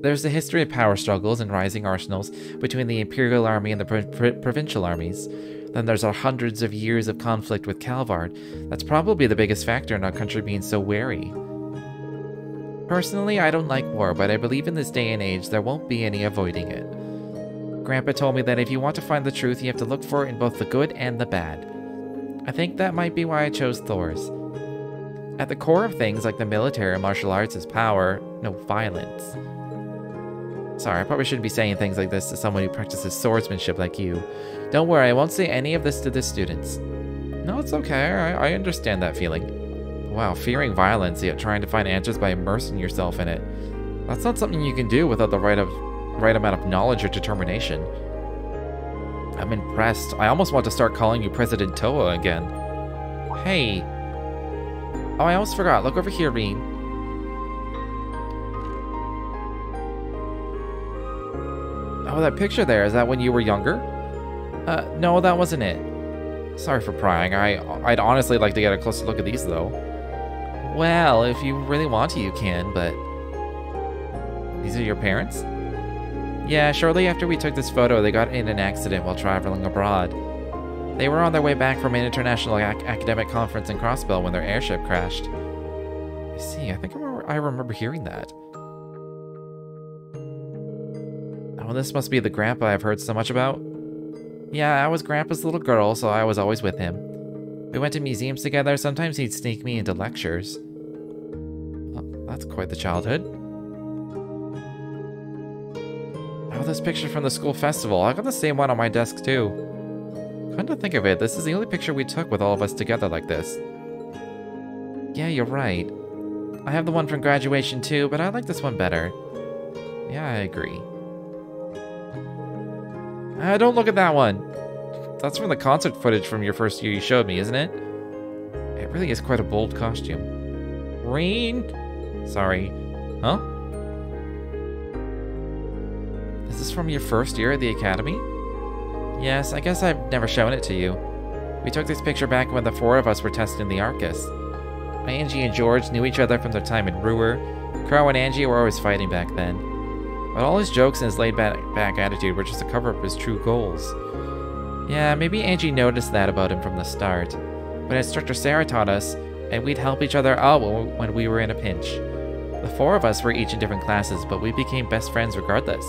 There's a history of power struggles and rising arsenals between the Imperial Army and the provincial armies. Then there's our hundreds of years of conflict with Calvard. That's probably the biggest factor in our country being so wary. Personally, I don't like war, but I believe in this day and age there won't be any avoiding it. Grandpa told me that if you want to find the truth, you have to look for it in both the good and the bad. I think that might be why I chose Thor's. At the core of things like the military and martial arts is power, no violence. Sorry, I probably shouldn't be saying things like this to someone who practices swordsmanship like you. Don't worry, I won't say any of this to the students. No, it's okay, I understand that feeling. Wow, fearing violence, yet trying to find answers by immersing yourself in it. That's not something you can do without the right amount of knowledge or determination. I'm impressed. I almost want to start calling you President TLoH again. Hey. Oh, I almost forgot. Look over here, Reen. Oh, that picture there, is that when you were younger? No, that wasn't it. Sorry for prying. I'd honestly like to get a closer look at these, though. Well, if you really want to, you can, but... These are your parents? Yeah, shortly after we took this photo, they got in an accident while traveling abroad. They were on their way back from an international academic conference in Crossbell when their airship crashed. I see, I think I remember hearing that. Oh, this must be the grandpa I've heard so much about. Yeah, I was grandpa's little girl, so I was always with him. We went to museums together, sometimes he'd sneak me into lectures. Oh, that's quite the childhood. Oh, this picture from the school festival. I got the same one on my desk too. Come to think of it, this is the only picture we took with all of us together like this. Yeah, you're right. I have the one from graduation too, but I like this one better. Yeah, I agree. Don't look at that one. That's from the concert footage from your first year you showed me, isn't it? It really is quite a bold costume. Reen? Sorry. Huh? Is this from your first year at the academy? Yes, I guess I've never shown it to you. We took this picture back when the four of us were testing the Arcus. Angie and George knew each other from their time in Ruhr. Crow and Angie were always fighting back then. But all his jokes and his laid-back attitude were just to cover up his true goals. Yeah, maybe Angie noticed that about him from the start. But Instructor Sarah taught us, and we'd help each other out when we were in a pinch. The four of us were each in different classes, but we became best friends regardless.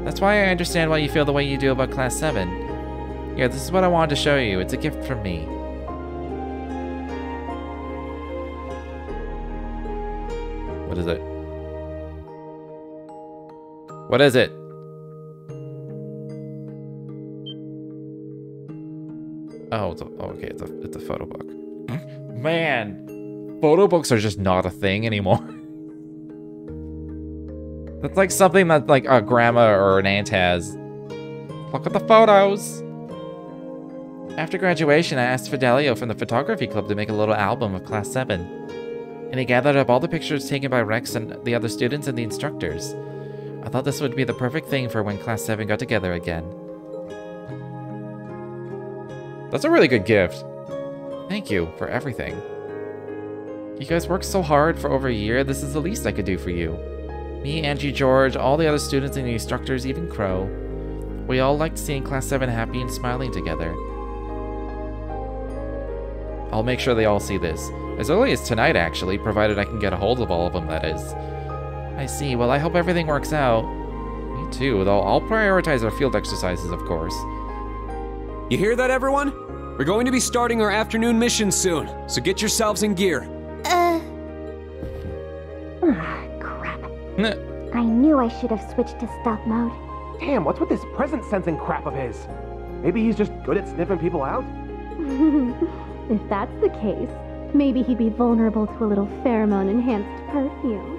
That's why I understand why you feel the way you do about Class 7. Here, this is what I wanted to show you. It's a gift from me. What is it? What is it? Oh, okay, it's a photo book. Man, photo books are just not a thing anymore. That's like something that like a grandma or an aunt has. Look at the photos. After graduation, I asked Fidelio from the photography club to make a little album of Class 7. And he gathered up all the pictures taken by Rex and the other students and the instructors. I thought this would be the perfect thing for when Class 7 got together again. That's a really good gift. Thank you for everything. You guys worked so hard for over a year, this is the least I could do for you. Me, Angie, George, all the other students and the instructors, even Crow. We all liked seeing Class 7 happy and smiling together. I'll make sure they all see this. As early as tonight, actually, provided I can get a hold of all of them, that is. I see. Well, I hope everything works out. Me too, though I'll prioritize our field exercises, of course. You hear that, everyone? We're going to be starting our afternoon mission soon, so get yourselves in gear. Crap. I knew I should have switched to stealth mode. Damn, what's with this present sensing crap of his? Maybe he's just good at sniffing people out? If that's the case, maybe he'd be vulnerable to a little pheromone-enhanced perfume.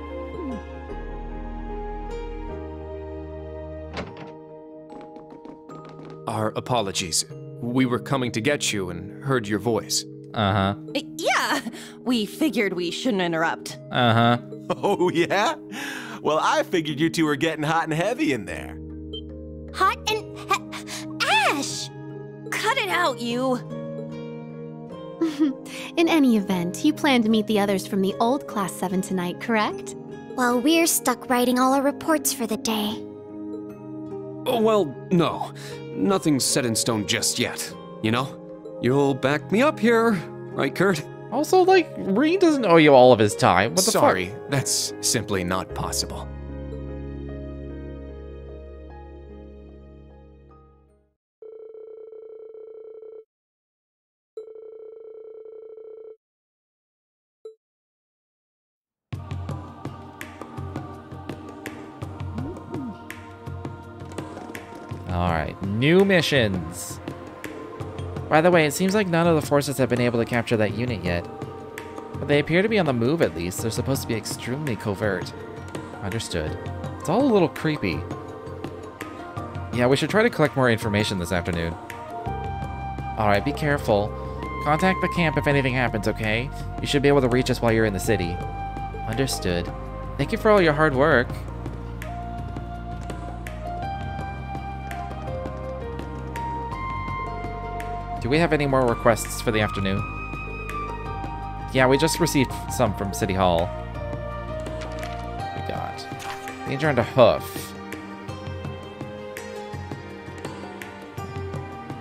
Our apologies. We were coming to get you and heard your voice. Uh-huh. Yeah, we figured we shouldn't interrupt. Uh-huh. Oh, yeah? Well, I figured you two were getting hot and heavy in there. Hot and Ash! Cut it out, you! In any event, you plan to meet the others from the old Class 7 tonight, correct? Well, we're stuck writing all our reports for the day. Oh, well, no. Nothing's set in stone just yet, you know? You'll back me up here, right, Kurt? Also, like, Reed doesn't owe you all of his time. What the fuck? Sorry, that's simply not possible. Alright, new missions. By the way, it seems like none of the forces have been able to capture that unit yet. But they appear to be on the move at least. They're supposed to be extremely covert. Understood. It's all a little creepy. Yeah, we should try to collect more information this afternoon. Alright, be careful. Contact the camp if anything happens, okay? You should be able to reach us while you're in the city. Understood. Thank you for all your hard work. Do we have any more requests for the afternoon? Yeah, we just received some from City Hall. We got danger under hoof.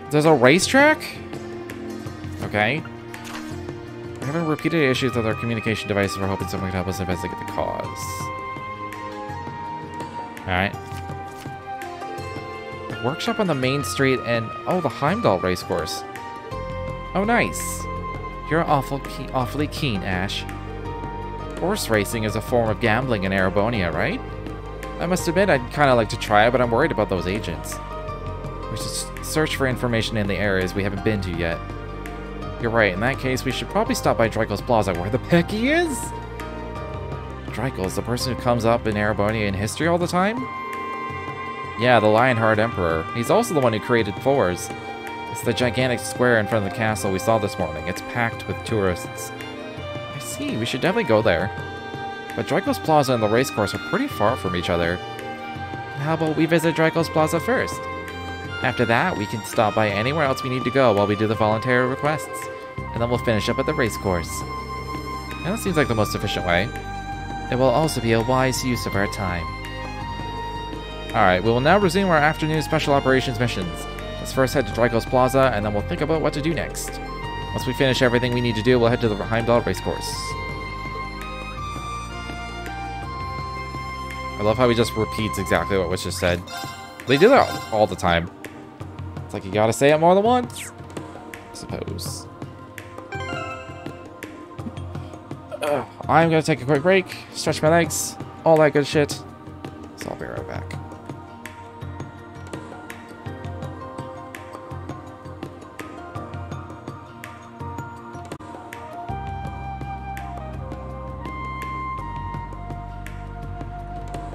There's a racetrack? Okay. We're having repeated issues with our communication devices. We're hoping someone can help us investigate the cause. Alright. Workshop on the main street and... oh, the Heimdall racecourse. Oh, nice. You're awfully keen, Ash. Horse racing is a form of gambling in Erebonia, right? I must admit I'd kind of like to try it, but I'm worried about those agents. We should search for information in the areas we haven't been to yet. You're right, in that case, we should probably stop by Draco's Plaza, where the heck he is? Draco's the person who comes up in Erebonia in history all the time? Yeah, the Lionheart Emperor. He's also the one who created Thor's. It's the gigantic square in front of the castle we saw this morning. It's packed with tourists. I see, we should definitely go there. But Draco's Plaza and the racecourse are pretty far from each other. How about we visit Draco's Plaza first? After that, we can stop by anywhere else we need to go while we do the voluntary requests. And then we'll finish up at the racecourse. And that seems like the most efficient way. It will also be a wise use of our time. Alright, we will now resume our afternoon special operations missions. Let's first head to Draco's Plaza, and then we'll think about what to do next. Once we finish everything we need to do, we'll head to the Heimdall racecourse. I love how he just repeats exactly what was just said. They do that all the time. It's like you gotta say it more than once, I suppose. I'm gonna take a quick break, stretch my legs, all that good shit. So I'll be right back.